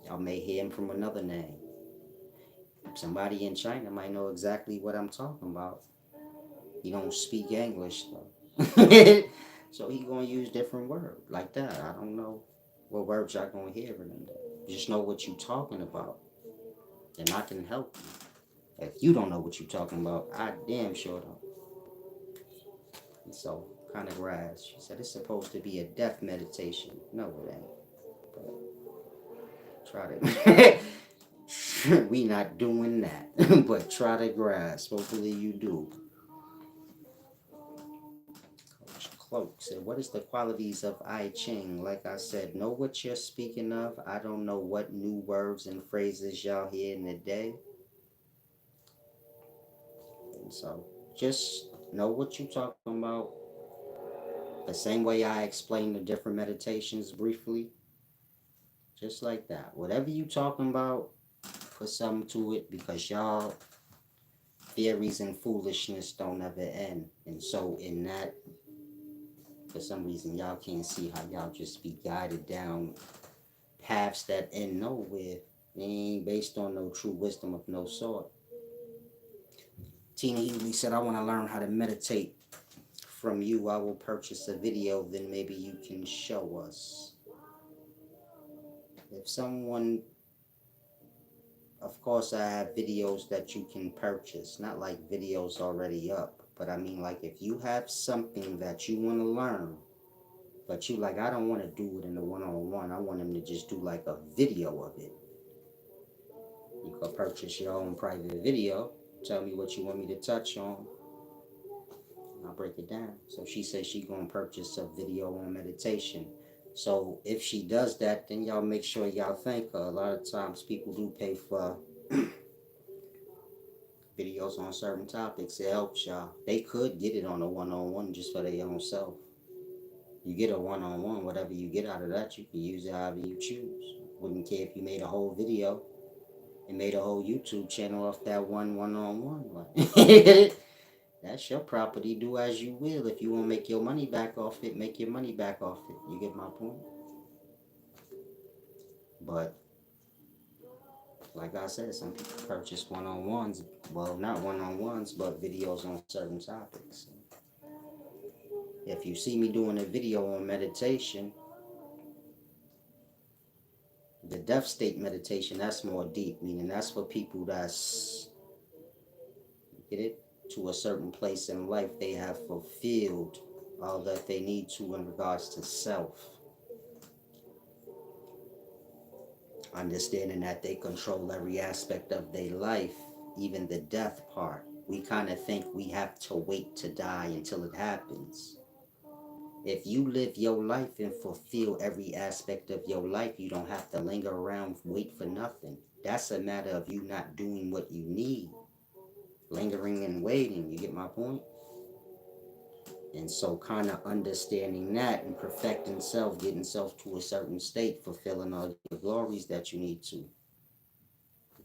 Y'all may hear him from another name. Somebody in China might know exactly what I'm talking about. He don't speak English though. So he gonna use different words like that. I don't know what words y'all gonna hear in them. Just know what you talking about. And I can help you. If you don't know what you talking about, I damn sure don't. And so kind of grass. She said it's supposed to be a death meditation. No, it ain't. But try to we not doing that. But try to grasp. Hopefully you do. Cloak said, what is the qualities of I Ching? Like I said, know what you're speaking of. I don't know what new words and phrases y'all hear in the day. And so just know what you're talking about. The same way I explained the different meditations briefly. Just like that. Whatever you talking about, put something to it because y'all theories and foolishness don't ever end. And so in that, for some reason, y'all can't see how y'all just be guided down paths that end nowhere. They ain't based on no true wisdom of no sort. Tina Ely said, I want to learn how to meditate from you. I will purchase a video, then maybe you can show us. If someone, of course, I have videos that you can purchase, not like videos already up, but I mean, like, if you have something that you want to learn, but you like, I don't want to do it in a one-on-one, I want them to just do like a video of it. You can purchase your own private video, tell me what you want me to touch on, and I'll break it down. So she says she's going to purchase a video on meditation. So if she does that, then y'all make sure y'all thank her. A lot of times people do pay for videos on certain topics. It helps y'all. They could get it on a one-on-one just for their own self. You get a one-on-one, whatever you get out of that, you can use it however you choose. Wouldn't care if you made a whole video and made a whole YouTube channel off that one-on-one. That's your property. Do as you will. If you want to make your money back off it, make your money back off it. You get my point? But like I said, some people purchase one-on-ones. Well, not one-on-ones, but videos on certain topics. If you see me doing a video on meditation, the death state meditation, that's more deep, meaning that's for people that's, get it, to a certain place in life. They have fulfilled all that they need to in regards to self. Understanding that they control every aspect of their life, even the death part. We kind of think we have to wait to die until it happens. If you live your life and fulfill every aspect of your life, you don't have to linger around, wait for nothing. That's a matter of you not doing what you need. Lingering and waiting, you get my point? And so kind of understanding that and perfecting self, getting self to a certain state, fulfilling all your glories that you need to. You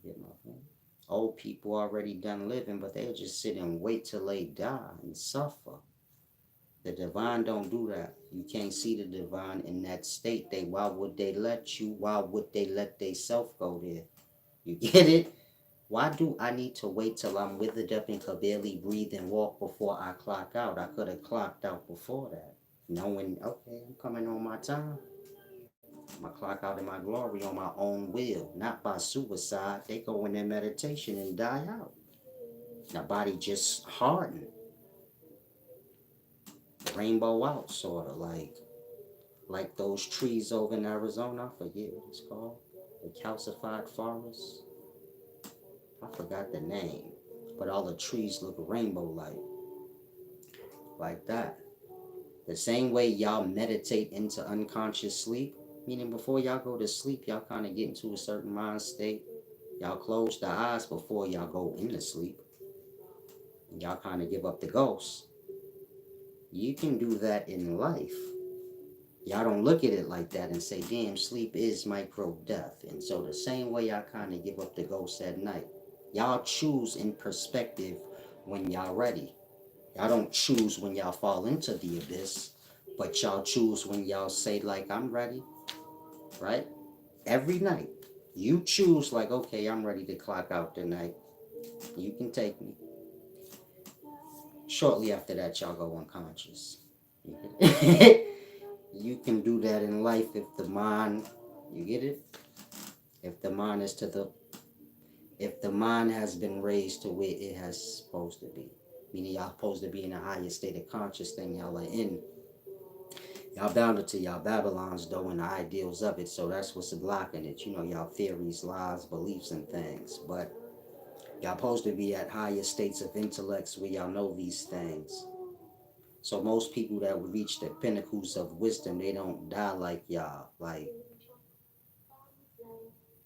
get my point? Old people already done living, but they'll just sit and wait till they die and suffer. The divine don't do that. You can't see the divine in that state. Why would they let you? Why would they let they self go there? You get it? Why do I need to wait till I'm withered up and could barely breathe and walk before I clock out? I could have clocked out before that. Knowing, okay, I'm coming on my time. I'm going to clock out in my glory on my own will, not by suicide. They go in their meditation and die out. My body just hardened, rainbow out, sort of like those trees over in Arizona. I forget what it's called. The calcified forest. I forgot the name, but all the trees look rainbow like that. The same way y'all meditate into unconscious sleep, meaning before y'all go to sleep, y'all kind of get into a certain mind state. Y'all close the eyes before y'all go into sleep. And y'all kind of give up the ghost. You can do that in life. Y'all don't look at it like that and say, damn, sleep is micro death. And so the same way y'all kind of give up the ghost at night. Y'all choose in perspective when y'all ready. Y'all don't choose when y'all fall into the abyss, but y'all choose when y'all say, like, I'm ready, right? Every night. You choose, like, okay, I'm ready to clock out tonight. You can take me. Shortly after that, y'all go unconscious. You can do that in life if the mind, you get it? If the mind is if the mind has been raised to where it has supposed to be. Meaning y'all supposed to be in a higher state of conscious than y'all are in. Y'all bounded to y'all Babylons though and the ideals of it, so that's what's blocking it. You know, y'all theories, lies, beliefs, and things. But y'all supposed to be at higher states of intellects where y'all know these things. So most people that would reach the pinnacles of wisdom, they don't die like y'all. Like,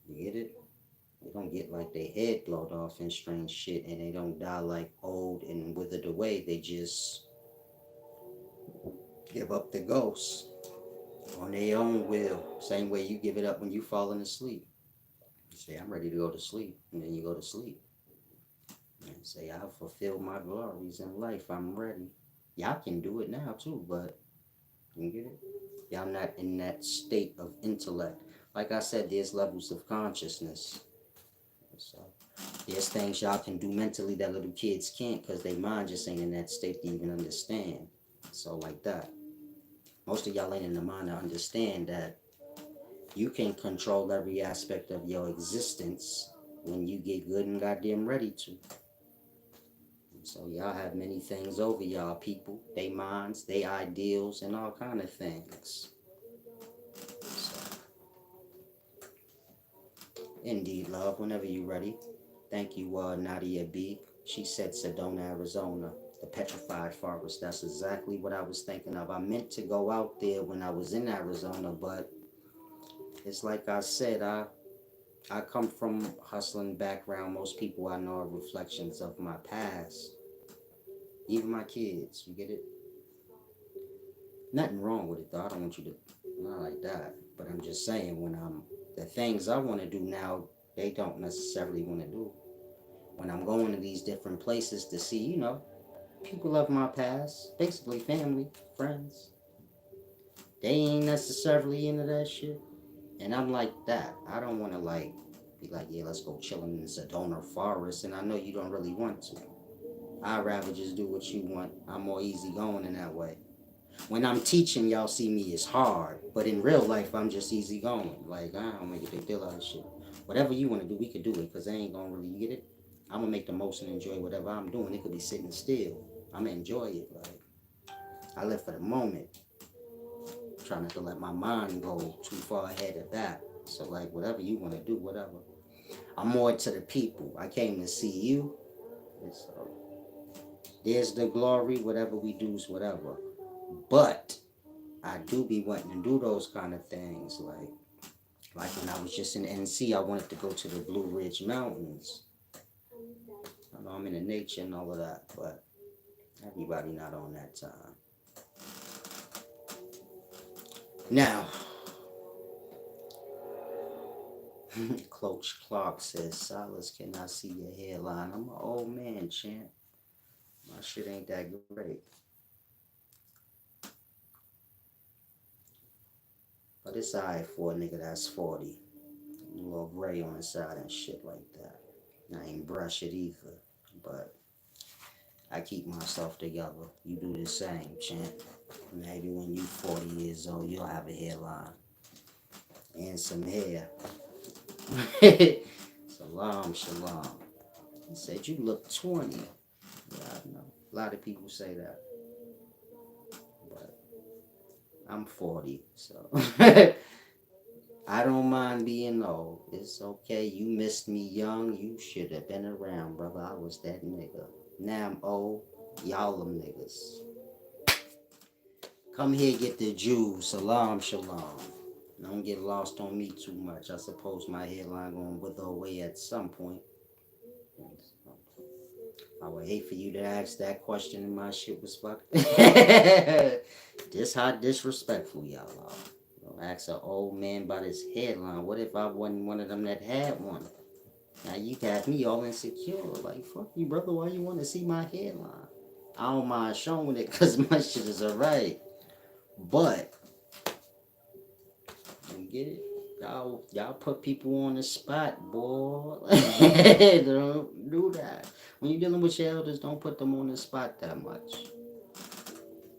you get it? They don't get like their head blowed off and strange shit, and they don't die like old and withered away. They just give up the ghost on their own will. Same way you give it up when you falling asleep. You say, I'm ready to go to sleep. And then you go to sleep. And say, I've fulfilled my glories in life. I'm ready. Y'all can do it now too, but you get it? Y'all not in that state of intellect. Like I said, there's levels of consciousness. So there's things y'all can do mentally that little kids can't because their mind just ain't in that state to even understand. So like that. Most of y'all ain't in the mind to understand that you can control every aspect of your existence when you get good and goddamn ready to. And so y'all have many things over y'all people, they minds, they ideals, and all kind of things. So, indeed, love, whenever you ready. Thank you, Nadia B. She said Sedona, Arizona, the petrified forest. That's exactly what I was thinking of. I meant to go out there when I was in Arizona, but it's like I said, I come from hustling background. Most people I know are reflections of my past. Even my kids, you get it? Nothing wrong with it though. I don't want you to not like that. But I'm just saying when I'm the things I want to do now, they don't necessarily want to do. When I'm going to these different places to see, people of my past, basically family, friends, they ain't necessarily into that shit. And I'm like that. I don't want to be like, yeah, let's go chilling in Sedona Forest. And I know you don't really want to. I'd rather just do what you want. I'm more easygoing in that way. When I'm teaching, y'all see me as hard. But in real life, I'm just easygoing. Like, I don't make a big deal out of shit. Whatever you want to do, we could do it. Because I ain't going to really get it. I'm going to make the most and enjoy whatever I'm doing. It could be sitting still. I'm going to enjoy it. Like, I live for the moment. Try not to let my mind go too far ahead of that. So, like, whatever you want to do, whatever. I'm more to the people. I came to see you. And so, there's the glory. Whatever we do is whatever. But I do be wanting to do those kind of things. Like when I was just in NC, I wanted to go to the Blue Ridge Mountains. I know I'm into nature and all of that, but everybody not on that time. Now, Coach Clark says, Silas cannot see your hairline. I'm an old man, champ. My shit ain't that great. But it's alright for a nigga that's 40. A little gray on the side and shit like that. I ain't brush it either. But I keep myself together. You do the same, champ. Maybe when you 40 years old, you'll have a hairline and some hair. Shalom, shalom. He said you look 20. Yeah, I know. A lot of people say that. But I'm 40, so I don't mind being old. It's okay. You missed me young. You should have been around, brother. I was that nigga. Now I'm old. Y'all them niggas. Come here, get the Jews. Salam, shalom. Don't get lost on me too much. I suppose my hairline gonna wither away at some point. I would hate for you to ask that question and my shit was fucked. This how disrespectful y'all are. Don't ask an old man about his headline. What if I wasn't one of them that had one? Now you got me all insecure. Like, fuck you, brother. Why you want to see my headline? I don't mind showing it because my shit is alright. But, you get it? Y'all put people on the spot, boy. Don't do that. When you're dealing with your elders, don't put them on the spot that much.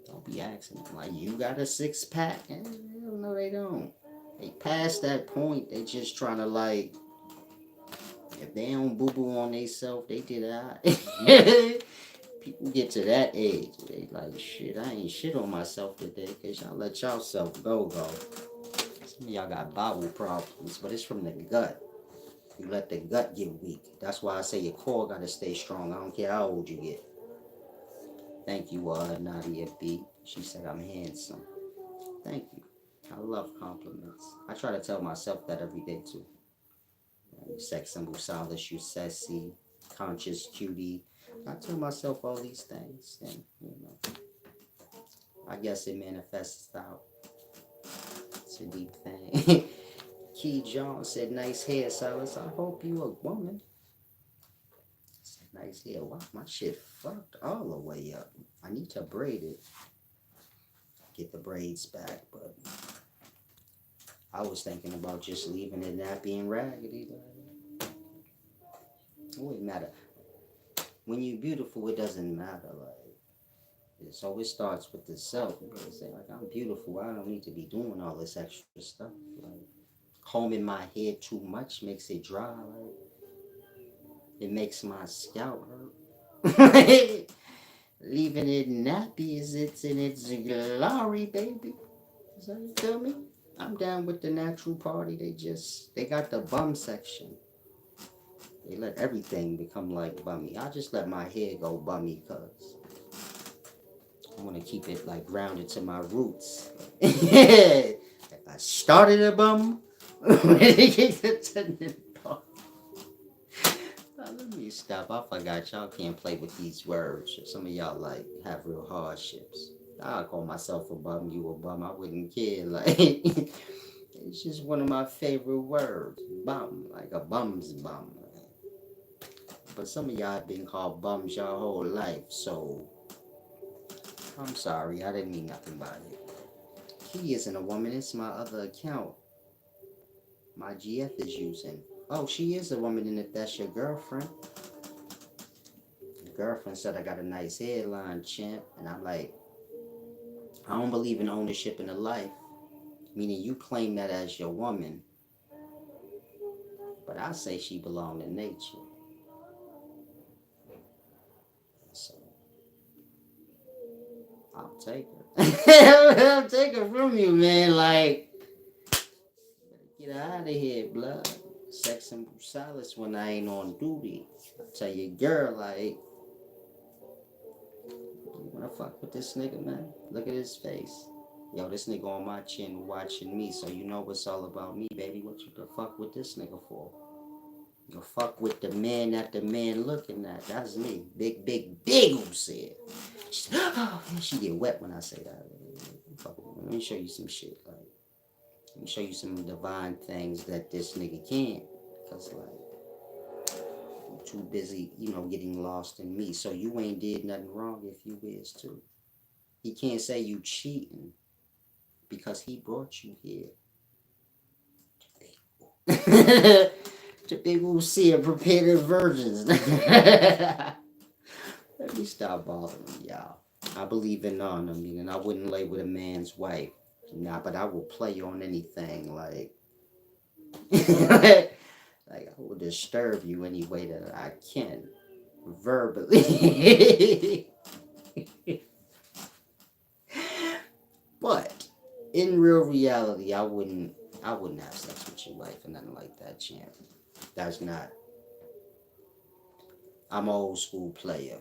Don't be asking them, like, you got a six pack? No, they don't. They past that point. They just trying to, like, if they don't boo boo on themselves, they did that. People get to that age, they like, shit, I ain't shit on myself today, because y'all let y'all self go. Some of y'all got bowel problems, but it's from the gut. You let the gut get weak. That's why I say your core got to stay strong. I don't care how old you get. Thank you, Nadia B. She said I'm handsome. Thank you. I love compliments. I try to tell myself that every day, too. You sex symbol, Silas, you sassy, conscious, cutie. I tell myself all these things, and, you know, I guess it manifests out. It's a deep thing. Key John said, nice hair, Silas. I hope you a woman. I said, nice hair. Wow, my shit fucked all the way up. I need to braid it. Get the braids back, but I was thinking about just leaving it not being raggedy. It wouldn't matter. When you're beautiful, it doesn't matter. Like, it always starts with the self. You gotta say, like, I'm beautiful. I don't need to be doing all this extra stuff. Like, combing my hair too much makes it dry. Like, it makes my scalp hurt. Leaving it nappy is it's in its glory, baby. So you feel me? I'm down with the natural party. They got the bum section. They let everything become like bummy. I just let my hair go bummy because I want to keep it like grounded to my roots. If I started a bum, let me stop. I forgot y'all can't play with these words. Some of y'all like have real hardships. I'll call myself a bum, you a bum. I wouldn't care. Like, it's just one of my favorite words. Bum, like a bum's bum. But some of y'all have been called bums your whole life, so I'm sorry. I didn't mean nothing by it. He isn't a woman. It's my other account. My GF is using. Oh, she is a woman, and if that's your girlfriend. Your girlfriend said I got a nice headline, champ. And I'm like, I don't believe in ownership in a life. Meaning you claim that as your woman. But I say she belonged to nature. So I'll take her. I'll take her from you, man. Like, get out of here, blood. Sex and Silas when I ain't on duty. I tell your girl, like, you wanna fuck with this nigga, man? Look at his face. Yo, this nigga on my chin watching me, so you know what's all about me, baby. What you the fuck with this nigga for? You fuck with the man that the man looking at. That's me. Big, big, big who said. She get wet when I say that. Let me show you some shit. Like, Let me show you some divine things that this nigga can't. Cause like you too busy, getting lost in me. So you ain't did nothing wrong if you is too. He can't say you cheating because he brought you here. The people who see it prepare their virgins. Let me stop bothering y'all. I believe in honor, meaning I wouldn't lay with a man's wife. Nah, but I will play on anything like like I will disturb you any way that I can. Verbally. But in real reality, I wouldn't have sex with your wife or nothing like that, champ. That's not. I'm an old school player.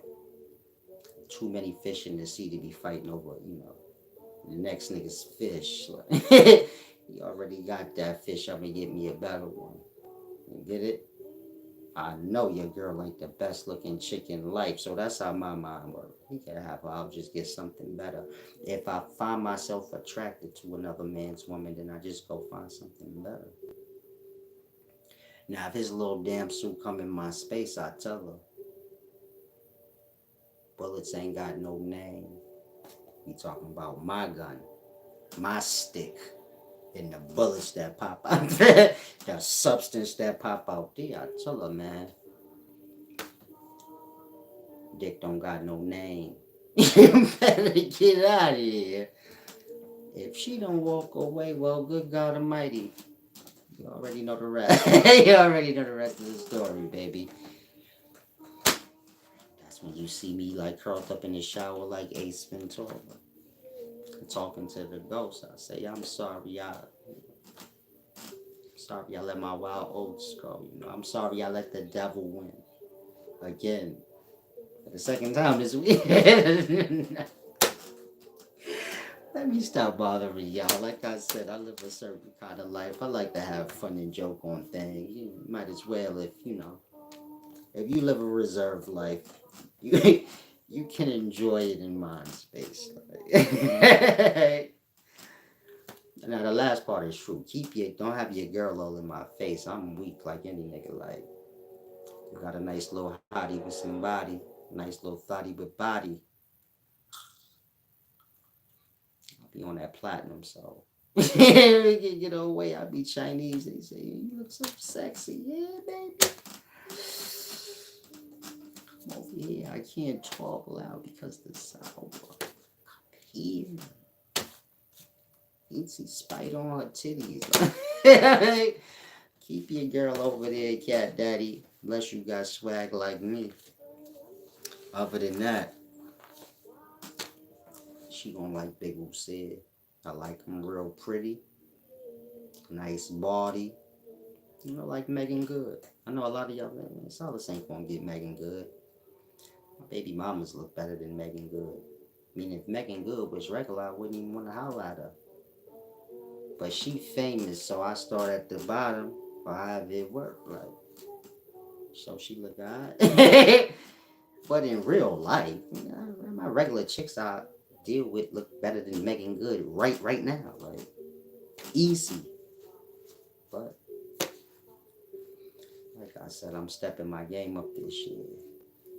Too many fish in the sea to be fighting over, the next nigga's fish. He already got that fish. I'm gonna get me a better one. You get it? I know your girl ain't the best looking chick in life, so that's how my mind works. He can have her. I'll just get something better. If I find myself attracted to another man's woman, then I just go find something better. Now, if his little damn suit come in my space, I tell her, bullets ain't got no name. We talking about my gun, my stick, and the bullets that pop out there, the substance that pop out there. I tell her, man, dick don't got no name. You better get out of here. If she don't walk away, well, good God Almighty, you already know the rest. You already know the rest of the story, baby. That's when you see me like curled up in the shower like Ace Ventura, talking to the ghost. I say, I'm sorry, sorry I let my wild oats go. I'm sorry I let the devil win again for the second time this week. Let me stop bothering y'all. Like I said, I live a certain kind of life. I like to have fun and joke on things. You might as well, if you live a reserved life, you you can enjoy it in mind space. Now the last part is true. Don't have your girl all in my face. I'm weak like any nigga. Like you got a nice little hottie with some body, nice little thotty with body. Be on that platinum, so get away. I be Chinese. They say you look so sexy, yeah, baby. Come over here. I can't talk loud because the sound. Come here. You see spite on her titties. Keep your girl over there, cat daddy. Unless you got swag like me. Other than that, she gonna like Big Woo said. I like them real pretty. Nice body. Like Megan Good. I know a lot of y'all, Solace ain't gonna get Megan Good. My baby mamas look better than Megan Good. I mean, if Megan Good was regular, I wouldn't even want to holler at her. But she famous, so I start at the bottom for however it work. Like, so she look alright. But in real life, my regular chicks I deal with look better than Megan Good right now. Like, easy. But like I said, I'm stepping my game up this year.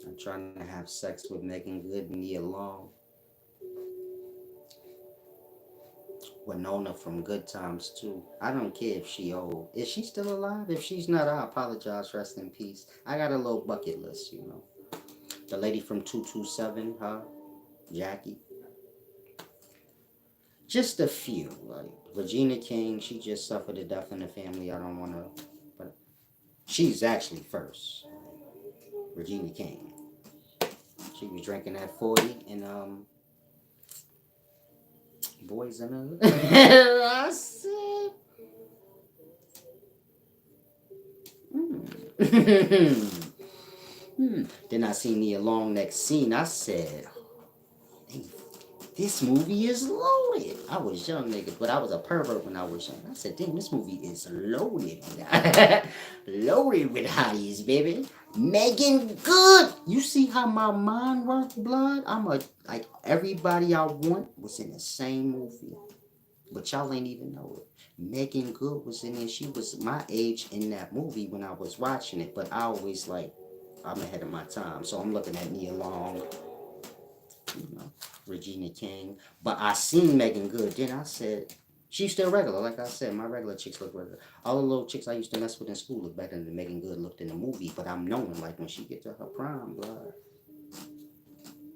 I'm trying to have sex with Megan Good and me alone. Winona from Good Times too. I don't care if she old. Is she still alive? If she's not, I apologize. Rest in peace. I got a little bucket list, The lady from 227, huh? Jackie. Just a few. Like Regina King, she just suffered a death in the family. I don't want to, but she's actually first. Regina King. She was drinking at 40 and boys in her. I said, Then I seen the long next scene. I said, hey, this movie is loaded. I was young, nigga, but I was a pervert when I was young. I said, damn, this movie is loaded. Loaded with hotties, baby. Megan Good. You see how my mind works, blood? Like everybody I want was in the same movie. But y'all ain't even know it. Megan Good was in there. She was my age in that movie when I was watching it. But I always like, I'm ahead of my time. So I'm looking at Nia Long, you know, Regina King. But I seen Megan Good. Then I said, she's still regular. Like I said, my regular chicks look regular. All the little chicks I used to mess with in school look better than Megan Good looked in the movie. But I'm knowing, like, when she get to her prime, blood,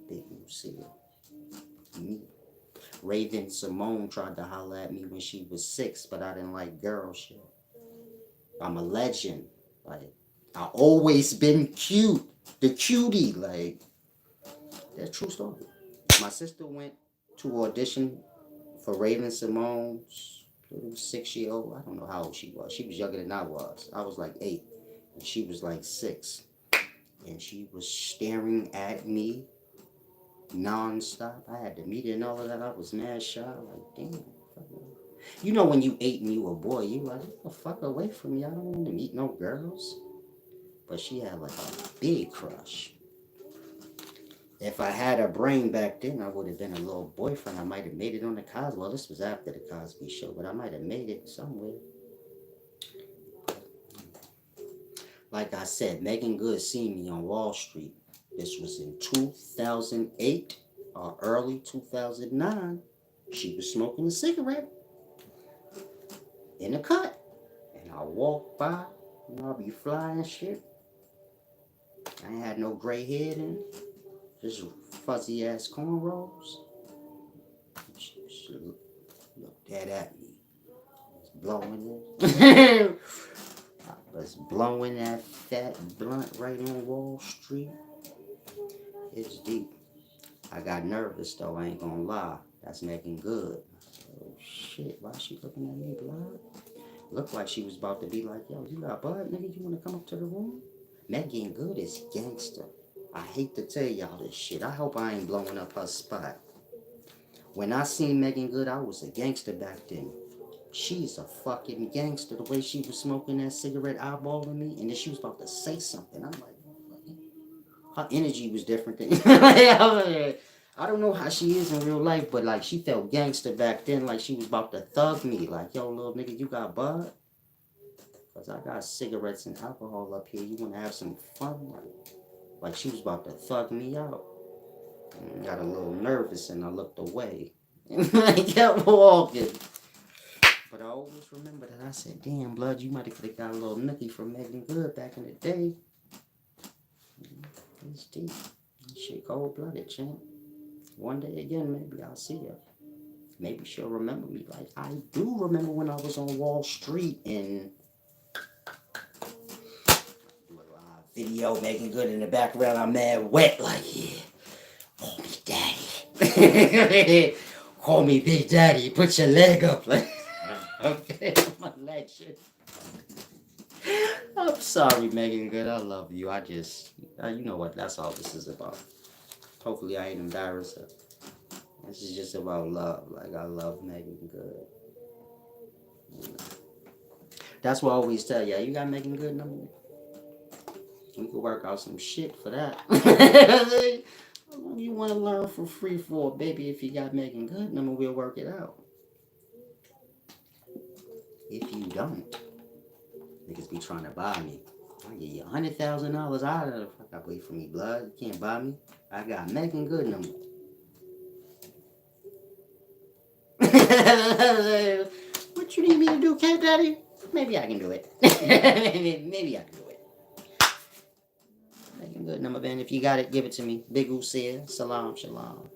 big Lucille. Me. Raven Simone tried to holler at me when she was 6, but I didn't like girl shit. I'm a legend. Like, I always been cute. The cutie. Like, that's true story. My sister went to audition for Raven Simone's 6-year-old. I don't know how old she was. She was younger than I was. I was like 8. And she was like 6. And she was staring at me non-stop. I had to meet her and all of that. I was mad shy. Like, damn. You know when you 8 and you a boy, you like, get the fuck away from me. I don't want to meet no girls. But she had like a big crush. If I had a brain back then, I would have been a little boyfriend. I might have made it on the Cosby. Well, this was after the Cosby Show, but I might have made it somewhere. Like I said, Megan Good seen me on Wall Street. This was in 2008 or early 2009. She was smoking a cigarette in the cut. And I walked by, you know, I'll be flying shit. I ain't had no gray hair then. Just fuzzy ass cornrows. She looked dead at me. I was blowing it. I was blowing that fat blunt right on Wall Street. It's deep. I got nervous though, I ain't gonna lie. That's Megan Good. Oh shit, why is she looking at me, blood? Looked like she was about to be like, yo, you got blood, nigga? You wanna come up to the room? Megan Good is gangster. I hate to tell y'all this shit. I hope I ain't blowing up her spot. When I seen Megan Good, I was a gangster back then. She's a fucking gangster. The way she was smoking that cigarette, eyeballing me, and then she was about to say something. I'm like, her energy was different than I don't know how she is in real life, but like she felt gangster back then, like she was about to thug me. Like, yo, little nigga, you got bud? Cause I got cigarettes and alcohol up here. You wanna have some fun? Like she was about to thug me out. And I got a little nervous and I looked away. And I kept walking. But I always remember that I said, damn, blood, you might have got a little nookie from Megan Good back in the day. It's deep. Shit cold-blooded, champ. One day again, maybe I'll see her. Maybe she'll remember me. Like, I do remember when I was on Wall Street and video Megan Good in the background. I'm mad wet, like, yeah. Call me daddy. Call me Big Daddy. Put your leg up. Like, okay, I'm a legend. I'm sorry, Megan Good. I love you. I just, you know what? That's all this is about. Hopefully, I ain't embarrassed her. This is just about love. Like, I love Megan Good. You know. That's what I always tell y'all. You got Megan Good number? We could work out some shit for that. How long you want to learn for free for, baby? If you got Megan Good number, we'll work it out. If you don't, niggas be trying to buy me. I'll give you $100,000 out of the fuck away from me, blood. You can't buy me. I got Megan Good number. What you need me to do, Cat Daddy? Maybe I can do it. Maybe I can do it. Megan Good number, man. If you got it, give it to me. Big Usia. Salam, shalom.